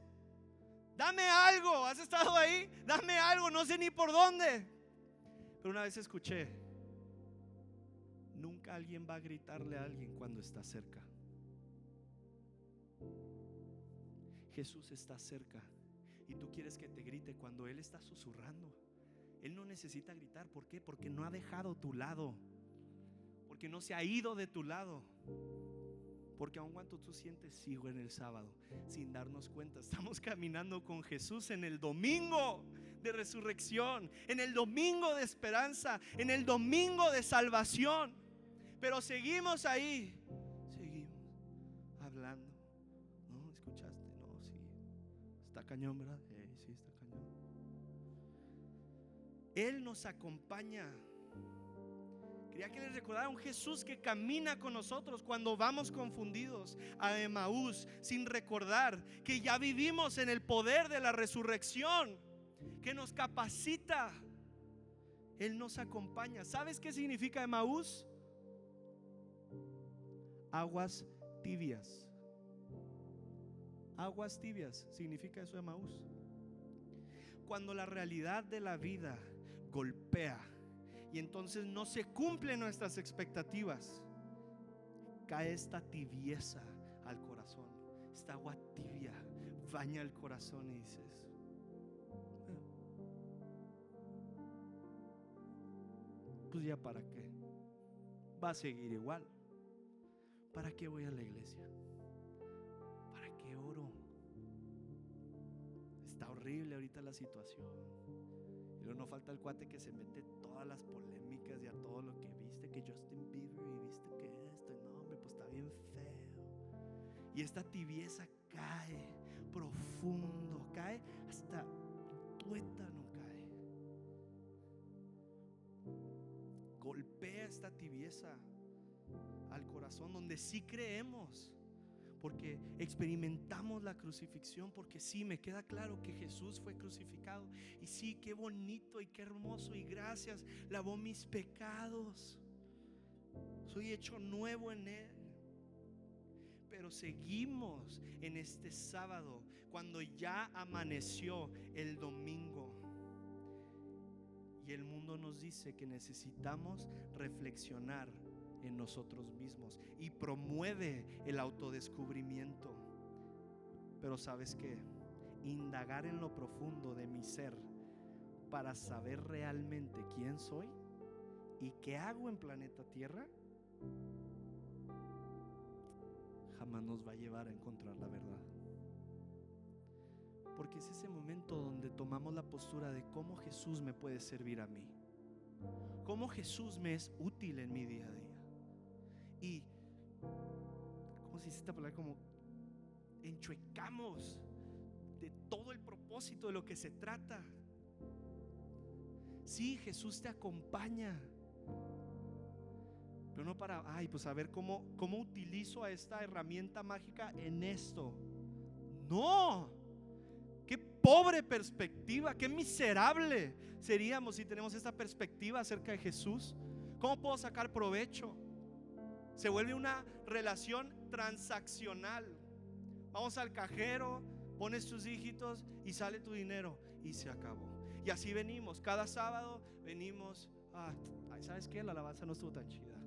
Dame algo, has estado ahí, dame algo, no sé ni por dónde. Pero una vez escuché, nunca alguien va a gritarle a alguien cuando está cerca. Jesús está cerca y tú quieres que te grite cuando Él está susurrando. Él no necesita gritar. ¿Por qué? Porque no ha dejado tu lado, porque no se ha ido de tu lado. Porque aun cuando tú sientes, sigo en el sábado, sin darnos cuenta, estamos caminando con Jesús en el domingo de resurrección, en el domingo de esperanza, en el domingo de salvación. Pero seguimos ahí, seguimos hablando. ¿No? ¿Escuchaste? No, sí. Está cañón, ¿verdad? Sí, está cañón. Él nos acompaña. Quería que les recordara un Jesús que camina con nosotros cuando vamos confundidos a Emaús, sin recordar que ya vivimos en el poder de la resurrección, que nos capacita. Él nos acompaña. ¿Sabes qué significa Emaús? Aguas tibias. Aguas tibias significa eso, Emaús. Cuando la realidad de la vida golpea y entonces no se cumplen nuestras expectativas, cae esta tibieza al corazón. Esta agua tibia baña el corazón y dices, pues ya para qué, va a seguir igual. ¿Para qué voy a la iglesia? ¿Para qué oro? Está horrible ahorita la situación. Y luego no falta el cuate que se mete todas las polémicas y a todo lo que viste, que Justin Bieber y viste que esto, no hombre, pues está bien feo. Y esta tibieza cae profundo, cae hasta tuétano, cae. Golpea esta tibieza al corazón donde sí creemos, porque experimentamos la crucifixión, porque sí, me queda claro que Jesús fue crucificado. Y sí, qué bonito y qué hermoso, y gracias, lavó mis pecados, soy hecho nuevo en Él. Pero seguimos en este sábado, cuando ya amaneció el domingo, y el mundo nos dice que necesitamos reflexionar en nosotros mismos y promueve el autodescubrimiento. Pero ¿sabes qué? Indagar en lo profundo de mi ser para saber realmente quién soy y qué hago en planeta Tierra, jamás nos va a llevar a encontrar la verdad. Porque es ese momento donde tomamos la postura de cómo Jesús me puede servir a mí, cómo Jesús me es útil en mi día a día. Y ¿cómo se dice esta palabra? Como enchuecamos de todo el propósito de lo que se trata. Sí, Jesús te acompaña, pero no para, pues a ver cómo utilizo a esta herramienta mágica en esto. No, qué pobre perspectiva, qué miserable seríamos si tenemos esta perspectiva acerca de Jesús. ¿Cómo puedo sacar provecho? Se vuelve una relación transaccional. Vamos al cajero, pones tus dígitos y sale tu dinero y se acabó. Y así venimos, cada sábado venimos. ¿Sabes qué? La alabanza no estuvo tan chida,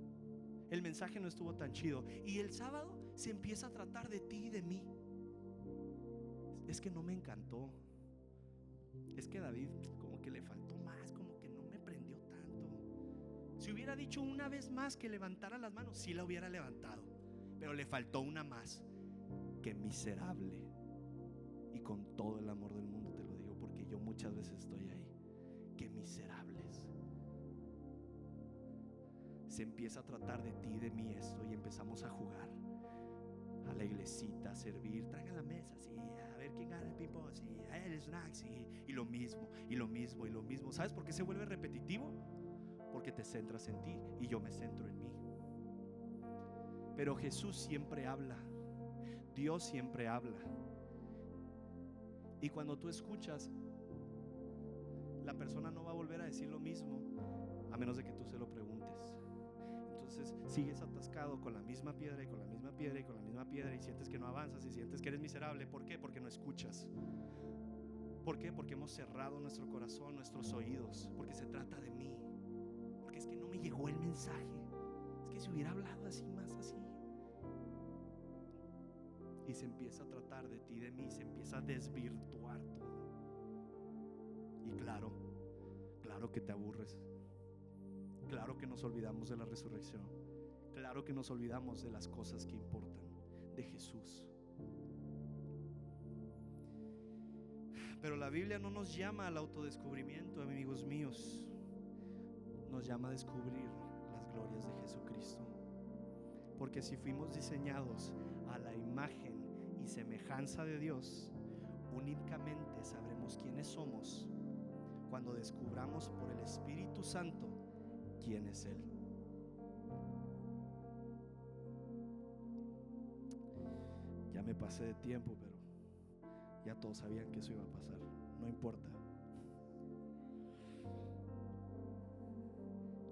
el mensaje no estuvo tan chido. Y el sábado se empieza a tratar de ti y de mí. Es que no me encantó. Es que David como que le faltó más, como que no me prendió tanto. Si hubiera dicho una vez más que levantara las manos, sí la hubiera levantado, pero le faltó una más. Qué miserable. Y con todo el amor del mundo te lo digo, porque yo muchas veces estoy ahí. Qué miserables. Se empieza a tratar de ti y de mí esto, y empezamos a jugar a la iglesita, a servir. Traigan la mesa, sí, a ver quién gana el ping-pong, sí, el snack, sí. Y lo mismo, y lo mismo, y lo mismo. ¿Sabes por qué se vuelve repetitivo? Porque te centras en ti y yo me centro en mí. Pero Jesús siempre habla, Dios siempre habla. Y cuando tú escuchas, la persona no va a volver a decir lo mismo a menos de que tú se lo preguntes. Entonces sigues atascado con la misma piedra y con la misma piedra y con la misma piedra, y sientes que no avanzas y sientes que eres miserable. ¿Por qué? Porque no escuchas. ¿Por qué? Porque hemos cerrado nuestro corazón, nuestros oídos, porque se trata de mí, porque es que no me llegó el mensaje, es que si hubiera hablado así, más así. Y se empieza a tratar de ti, de mí, se empieza a desvirtuar todo. Y claro que te aburres. Claro que nos olvidamos de la resurrección. Claro que nos olvidamos de las cosas que importan, de Jesús. Pero la Biblia no nos llama al autodescubrimiento, amigos míos. Nos llama a descubrir las glorias de Jesucristo. Porque si fuimos diseñados a la imagen y semejanza de Dios, únicamente sabremos quiénes somos cuando descubramos por el Espíritu Santo quién es Él. Ya me pasé de tiempo, pero ya todos sabían que eso iba a pasar. No importa.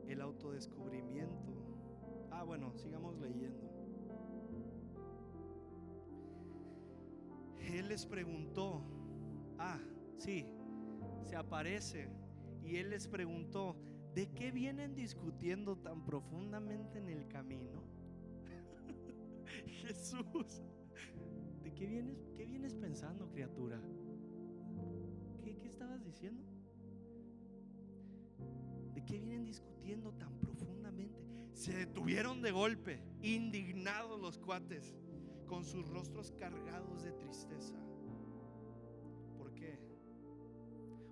El autodescubrimiento. Bueno, sigamos leyendo. Él les preguntó, se aparece, y Él les preguntó: ¿de qué vienen discutiendo tan profundamente en el camino? Jesús, ¿de qué vienes pensando, criatura? ¿Qué estabas diciendo? ¿De qué vienen discutiendo tan profundamente? Se detuvieron de golpe, indignados los cuates, con sus rostros cargados de tristeza. ¿Por qué?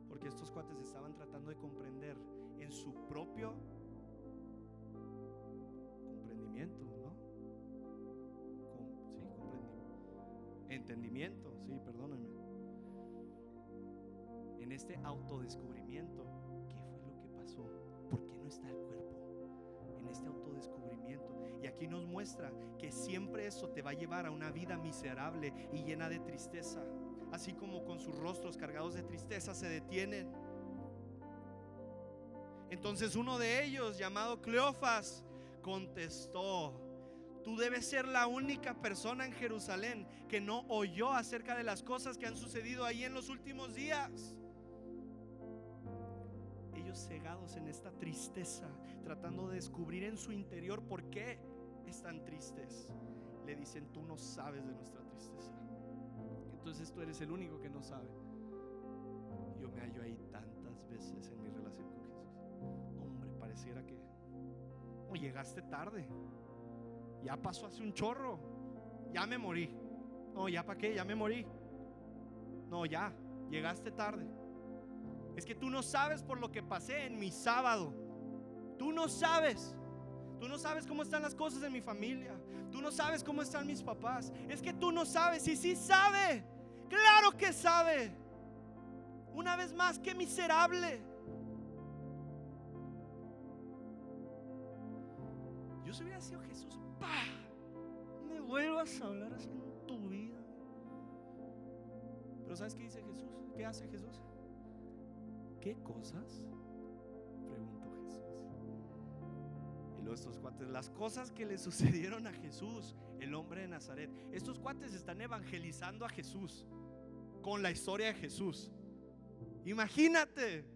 Porque estos cuates estaban tratando de comprender en su propio comprendimiento, ¿no? Entendimiento, sí, perdónenme. En este autodescubrimiento, ¿qué fue lo que pasó? ¿Por qué no está el cuerpo? En este autodescubrimiento. Y aquí nos muestra que siempre eso te va a llevar a una vida miserable y llena de tristeza. Así como con sus rostros cargados de tristeza se detienen. Entonces uno de ellos, llamado Cleofas, contestó: tú debes ser la única persona en Jerusalén que no oyó acerca de las cosas que han sucedido ahí en los últimos días. Ellos cegados en esta tristeza, tratando de descubrir en su interior por qué están tristes, le dicen: tú no sabes de nuestra tristeza. Entonces tú eres el único que no sabe. Yo me hallo ahí tantas veces en mi relación con Jesús. Hombre, pareciera que llegaste tarde. Ya pasó hace un chorro. Ya me morí. No, ya para qué, ya me morí. No, ya, llegaste tarde. Es que tú no sabes por lo que pasé en mi sábado. Tú no sabes. Tú no sabes cómo están las cosas en mi familia. Tú no sabes cómo están mis papás. Es que tú no sabes. Y sí sabe. Claro que sabe. Una vez más, qué miserable. Yo si hubiera sido Jesús, ¡pah! Me vuelvas a hablar así en tu vida. Pero ¿sabes qué dice Jesús? ¿Qué hace Jesús? ¿Qué cosas? Preguntó Jesús. Y luego estos cuates, las cosas que le sucedieron a Jesús, el hombre de Nazaret. Estos cuates están evangelizando a Jesús con la historia de Jesús. Imagínate.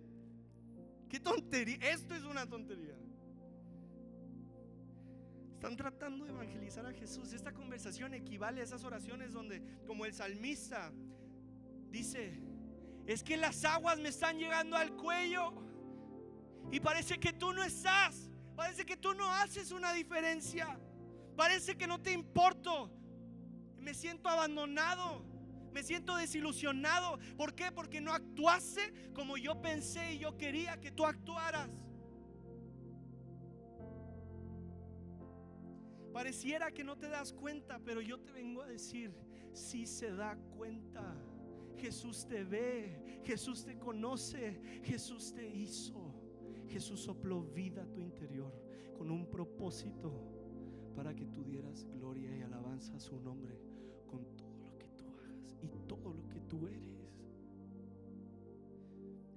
Qué tontería. Esto es una tontería. Están tratando de evangelizar a Jesús. Esta conversación equivale a esas oraciones donde, como el salmista dice, es que las aguas me están llegando al cuello y parece que tú no estás. Parece que tú no haces una diferencia. Parece que no te importo. Me siento abandonado. Me siento desilusionado. ¿Por qué? Porque no actuaste como yo pensé y yo quería que tú actuaras. Pareciera que no te das cuenta, pero yo te vengo a decir, sí se da cuenta. Jesús te ve, Jesús te conoce, Jesús te hizo. Jesús sopló vida a tu interior con un propósito para que tú dieras gloria y alabanza a su nombre con todo lo que tú hagas y todo lo que tú eres.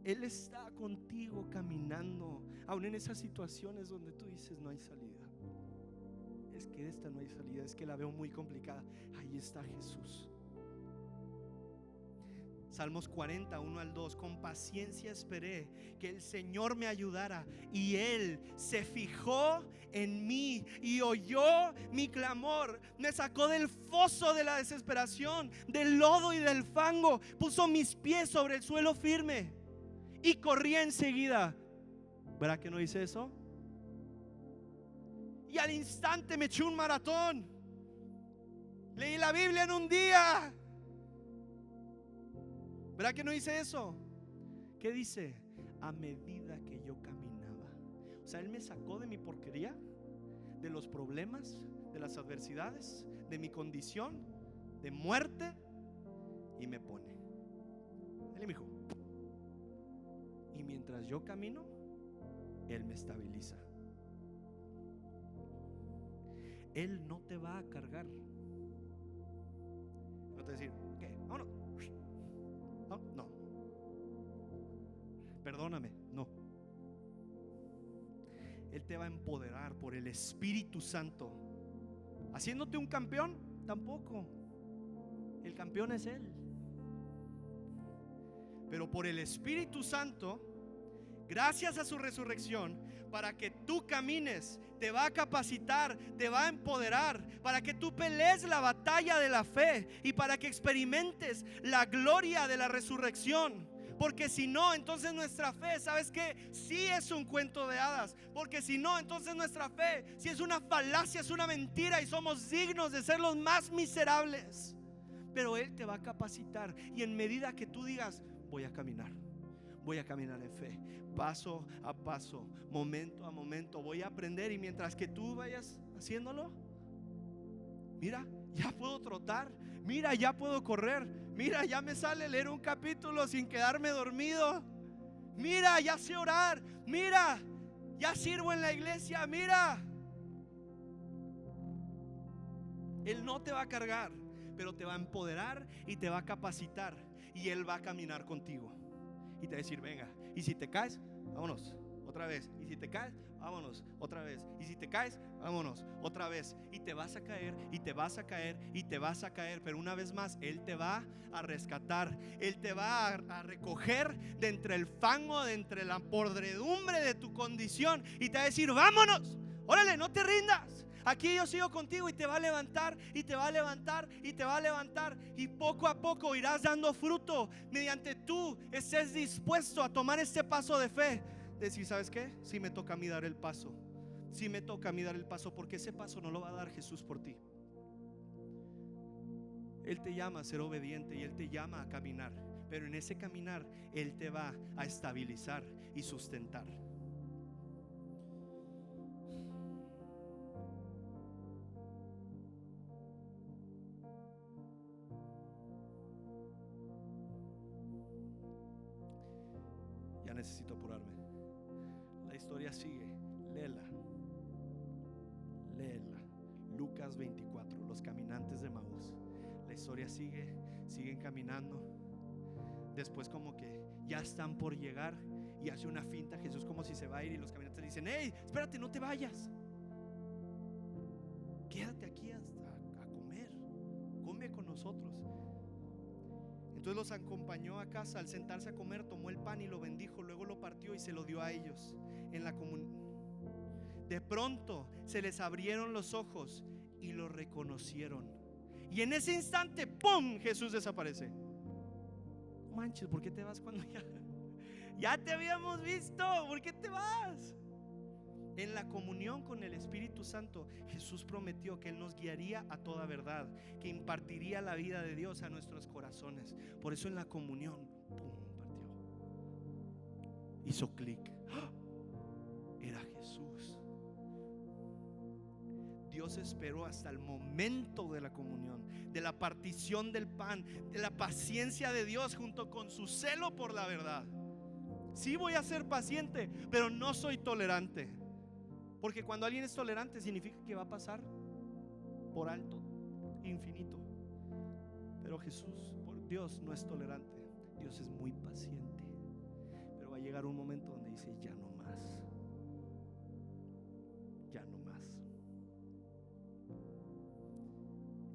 Él está contigo caminando, aún en esas situaciones donde tú dices no hay salida. Es que de esta no hay salida, es que la veo muy complicada. Ahí está Jesús. Salmos 40, 1 al 2. Con paciencia esperé que el Señor me ayudara, y Él se fijó en mí y oyó mi clamor. Me sacó del foso de la desesperación, del lodo y del fango. Puso mis pies sobre el suelo firme y corrí enseguida. ¿Verdad que no hice eso? Y al instante me eché un maratón. Leí la Biblia en un día. ¿Verdad que no hice eso? ¿Qué dice? A medida que yo caminaba. O sea, Él me sacó de mi porquería, de los problemas, de las adversidades, de mi condición de muerte, y me pone. Él me dijo, y mientras yo camino, Él me estabiliza. Él no te va a cargar. No te va a decir, ¿qué? Vámonos. No. Perdóname, no. Él te va a empoderar por el Espíritu Santo. ¿Haciéndote un campeón? Tampoco. El campeón es Él. Pero por el Espíritu Santo, gracias a su resurrección, para que tú camines, te va a capacitar, te va a empoderar, para que tú pelees la batalla de la fe y para que experimentes la gloria de la resurrección. Porque si no, entonces nuestra fe, ¿sabes qué? Sí es un cuento de hadas. Porque si no, entonces nuestra fe sí es una falacia, es una mentira, y somos dignos de ser los más miserables. Pero Él te va a capacitar, y en medida que tú digas, voy a caminar en fe, paso a paso, momento a momento, voy a aprender. Y mientras que tú vayas haciéndolo, mira, ya puedo trotar, mira, ya puedo correr, mira, ya me sale leer un capítulo sin quedarme dormido, mira, ya sé orar, mira, ya sirvo en la iglesia, mira. Él no te va a cargar, pero te va a empoderar y te va a capacitar, y Él va a caminar contigo. Y te va a decir, venga, y si te caes, vámonos, otra vez. Y si te caes, vámonos, otra vez. Y si te caes, vámonos, otra vez. Y te vas a caer, y te vas a caer, y te vas a caer. Pero una vez más, Él te va a rescatar. Él te va a recoger de entre el fango, de entre la podredumbre de tu condición. Y te va a decir, vámonos, órale, no te rindas. Aquí yo sigo contigo y te va a levantar y te va a levantar y te va a levantar. Y poco a poco irás dando fruto mediante tú estés dispuesto a tomar este paso de fe. Decir, ¿sabes qué? Si me toca a mí dar el paso. Si me toca a mí dar el paso, porque ese paso no lo va a dar Jesús por ti. Él te llama a ser obediente y Él te llama a caminar. Pero en ese caminar Él te va a estabilizar y sustentar. Ya necesito apurarme. La historia sigue. Léela. Léela. Lucas 24, los caminantes de Maús. La historia sigue. Siguen caminando. Después como que ya están por llegar y hace una finta Jesús como si se va a ir, y los caminantes le dicen: hey, espérate, no te vayas, quédate aquí hasta a comer, come con nosotros. Entonces los acompañó a casa. Al sentarse a comer, tomó el pan y lo bendijo, luego lo partió y se lo dio a ellos. De pronto se les abrieron los ojos y lo reconocieron, y en ese instante, ¡pum!, Jesús desaparece. Manches, ¿por qué te vas cuando ya te habíamos visto? ¿Por qué te vas? En la comunión con el Espíritu Santo, Jesús prometió que Él nos guiaría a toda verdad, que impartiría la vida de Dios a nuestros corazones. Por eso en la comunión, ¡pum!, partió. Hizo clic. ¡Ah! Era Jesús. Dios esperó hasta el momento de la comunión, de la partición del pan, de la paciencia de Dios junto con su celo por la verdad. Sí, voy a ser paciente, pero no soy tolerante. Porque cuando alguien es tolerante significa que va a pasar por alto infinito. Pero Jesús, por Dios, no es tolerante. Dios es muy paciente. Pero va a llegar un momento donde dice: ya no más. Ya no más.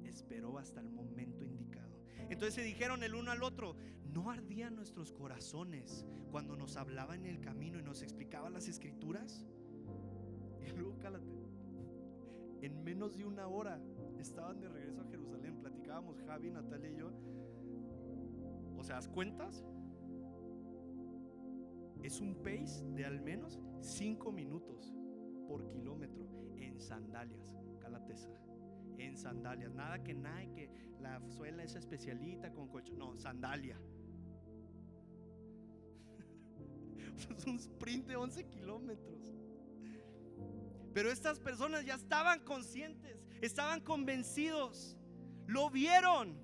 Esperó hasta el momento indicado. Entonces se dijeron el uno al otro: ¿no ardían nuestros corazones cuando nos hablaba en el camino y nos explicaba las escrituras? Y luego, cálate, en menos de una hora estaban de regreso a Jerusalén. Platicábamos Javi, Natalia y yo. O sea, ¿haz cuentas? Es un pace de al menos 5 minutos por kilómetro en sandalias. Cálatesa, en sandalias. Nada que la suela es especialita con colchón. No, sandalia. Es un sprint de 11 kilómetros. Pero estas personas ya estaban conscientes, estaban convencidos, lo vieron.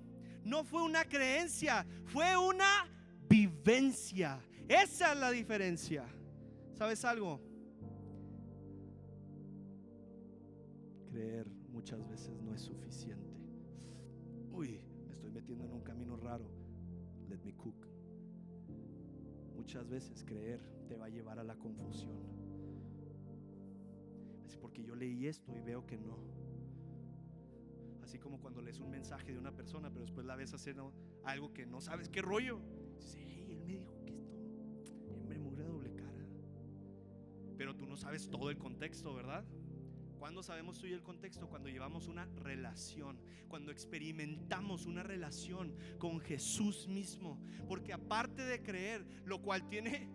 No fue una creencia, fue una vivencia. Esa es la diferencia. ¿Sabes algo? Creer muchas veces no es suficiente. Uy, me estoy metiendo en un camino raro. Let me cook. Muchas veces creer te va a llevar a la confusión. Es porque yo leí esto y veo que no. Así como cuando lees un mensaje de una persona, pero después la ves hacer algo que no sabes qué rollo. Dices: hey, él me dijo que esto, me mugre doble cara. Pero tú no sabes todo el contexto, ¿verdad? ¿Cuándo sabemos tú y el contexto? Cuando llevamos una relación, cuando experimentamos una relación con Jesús mismo. Porque aparte de creer, lo cual tiene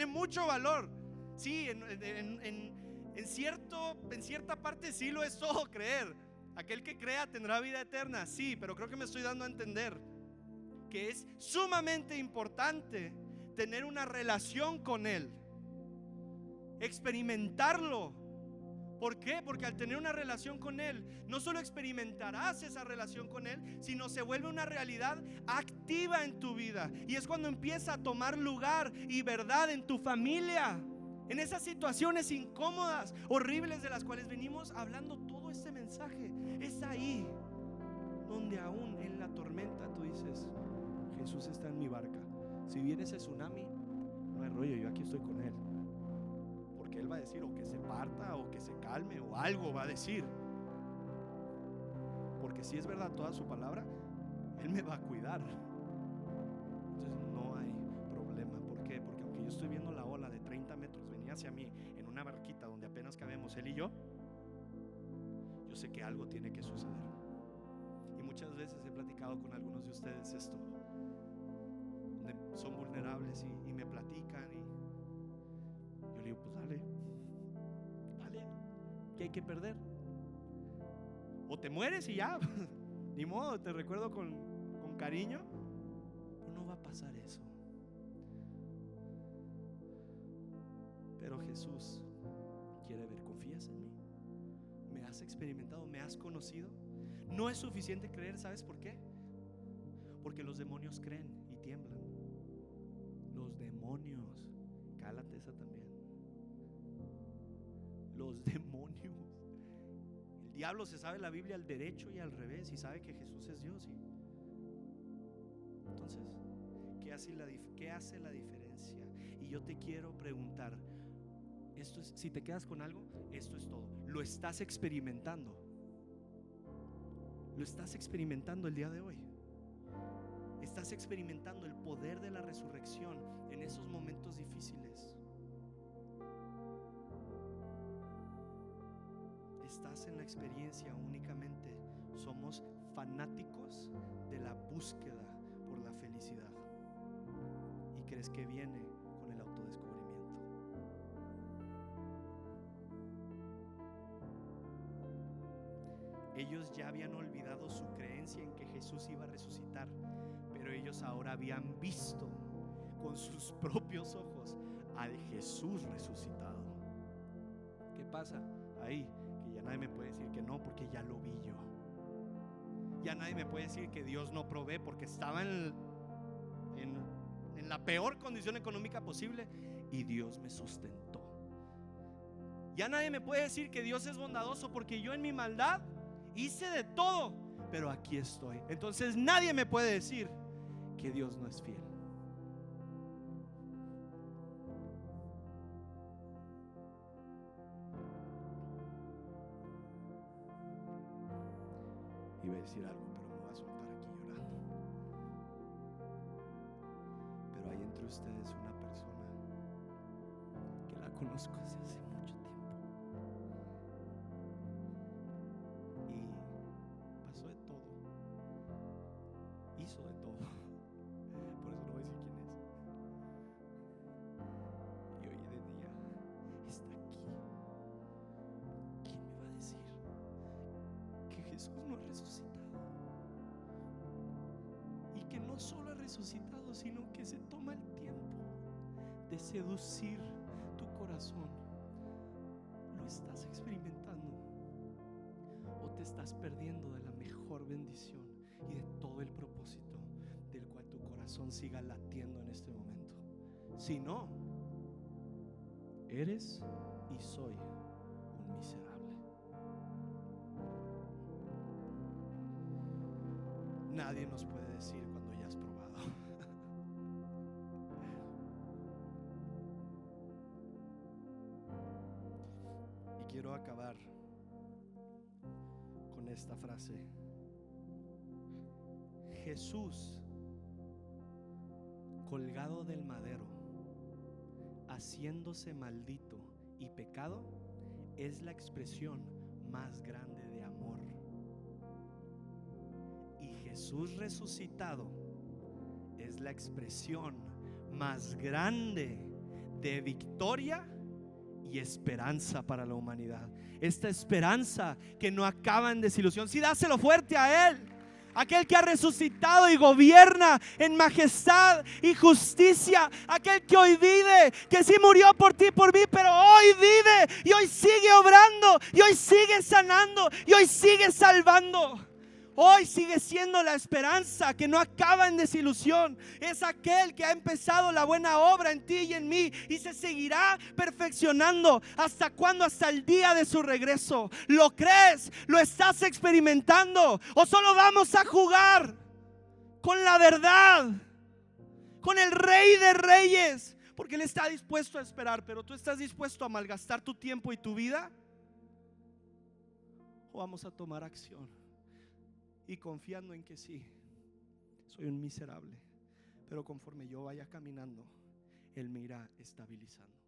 mucho valor. Sí, en cierta parte sí lo es todo creer. Aquel que crea tendrá vida eterna, sí, pero creo que me estoy dando a entender que es sumamente importante tener una relación con Él, experimentarlo. ¿Por qué? Porque al tener una relación con Él, no solo experimentarás esa relación con Él, sino se vuelve una realidad activa en tu vida. Y es cuando empieza a tomar lugar y verdad en tu familia, en esas situaciones incómodas, horribles, de las cuales venimos hablando todo este mensaje. Es ahí donde aún en la tormenta tú dices: Jesús está en mi barca. Si viene ese tsunami, no hay rollo, yo aquí estoy con Él. Porque Él va a decir o que se parta o que se calme o algo va a decir. Porque si es verdad toda su palabra, Él me va a cuidar. Entonces no hay problema. ¿Por qué? Porque aunque yo estoy viendo la ola de 30 metros venir hacia mí en una barquita donde apenas cabemos Él y yo, yo sé que algo tiene que suceder. Y muchas veces he platicado con algunos de ustedes esto, donde son vulnerables y me platican, y yo le digo, pues dale, ¿qué hay que perder? O te mueres y ya, ni modo, te recuerdo con cariño, pero no va a pasar eso. Pero Jesús quiere ver, ¿confías en mí? ¿Me has experimentado? ¿Me has conocido? No es suficiente creer, ¿sabes por qué? Porque los demonios creen y tiemblan. Los demonios, cálate esa también. Los demonios. El diablo se sabe la Biblia al derecho y al revés, y sabe que Jesús es Dios. Entonces, ¿qué hace la diferencia? Y yo te quiero preguntar, esto es, si te quedas con algo, esto es todo. Lo estás experimentando. Lo estás experimentando el día de hoy. Estás experimentando el poder de la resurrección en esos momentos difíciles. Estás en la experiencia únicamente. Somos fanáticos de la búsqueda por la felicidad, y crees que viene con el autodescubrimiento. Ellos ya habían olvidado su creencia en que Jesús iba a resucitar, pero ellos ahora habían visto con sus propios ojos al Jesús resucitado. ¿Qué pasa ahí? Que ya nadie me puede decir que no, porque ya lo vi yo. Ya nadie me puede decir que Dios no provee, porque estaba en la peor condición económica posible y Dios me sustentó. Ya nadie me puede decir que Dios es bondadoso, porque yo en mi maldad hice de todo, pero aquí estoy. Entonces nadie me puede decir que Dios no es fiel. Iba a decir algo, pero me voy a soltar aquí llorando. Pero hay entre ustedes una persona que la conozco desde hace mucho tiempo, y pasó de todo, hizo de todo. Por eso no voy a decir quién es. Y hoy de día está aquí. ¿Quién me va a decir que Jesús no ha resucitado? Y que no solo ha resucitado, sino que se toma el tiempo de seducir tu corazón. ¿Lo estás experimentando? ¿O te estás perdiendo de la mejor bendición y de todo el propósito del cual tu corazón siga latiendo en este momento? Si no, eres y soy un miserable. Nadie nos puede decir cuando ya has probado. Y quiero acabar con esta frase. Jesús colgado del madero, haciéndose maldito y pecado, es la expresión más grande de amor. Y Jesús resucitado es la expresión más grande de victoria y esperanza para la humanidad. Esta esperanza que no acaba en desilusión. Sí, dáselo fuerte a Él, aquel que ha resucitado y gobierna en majestad y justicia, aquel que hoy vive, que sí murió por ti y por mí, pero hoy vive y hoy sigue obrando y hoy sigue sanando y hoy sigue salvando. Hoy sigue siendo la esperanza que no acaba en desilusión. Es aquel que ha empezado la buena obra en ti y en mí, y se seguirá perfeccionando. ¿Hasta cuándo? Hasta el día de su regreso. ¿Lo crees? ¿Lo estás experimentando? ¿O solo vamos a jugar con la verdad, con el Rey de Reyes? Porque Él está dispuesto a esperar, pero ¿tú estás dispuesto a malgastar tu tiempo y tu vida? ¿O vamos a tomar acción? Y confiando en que sí, soy un miserable, pero conforme yo vaya caminando, Él me irá estabilizando.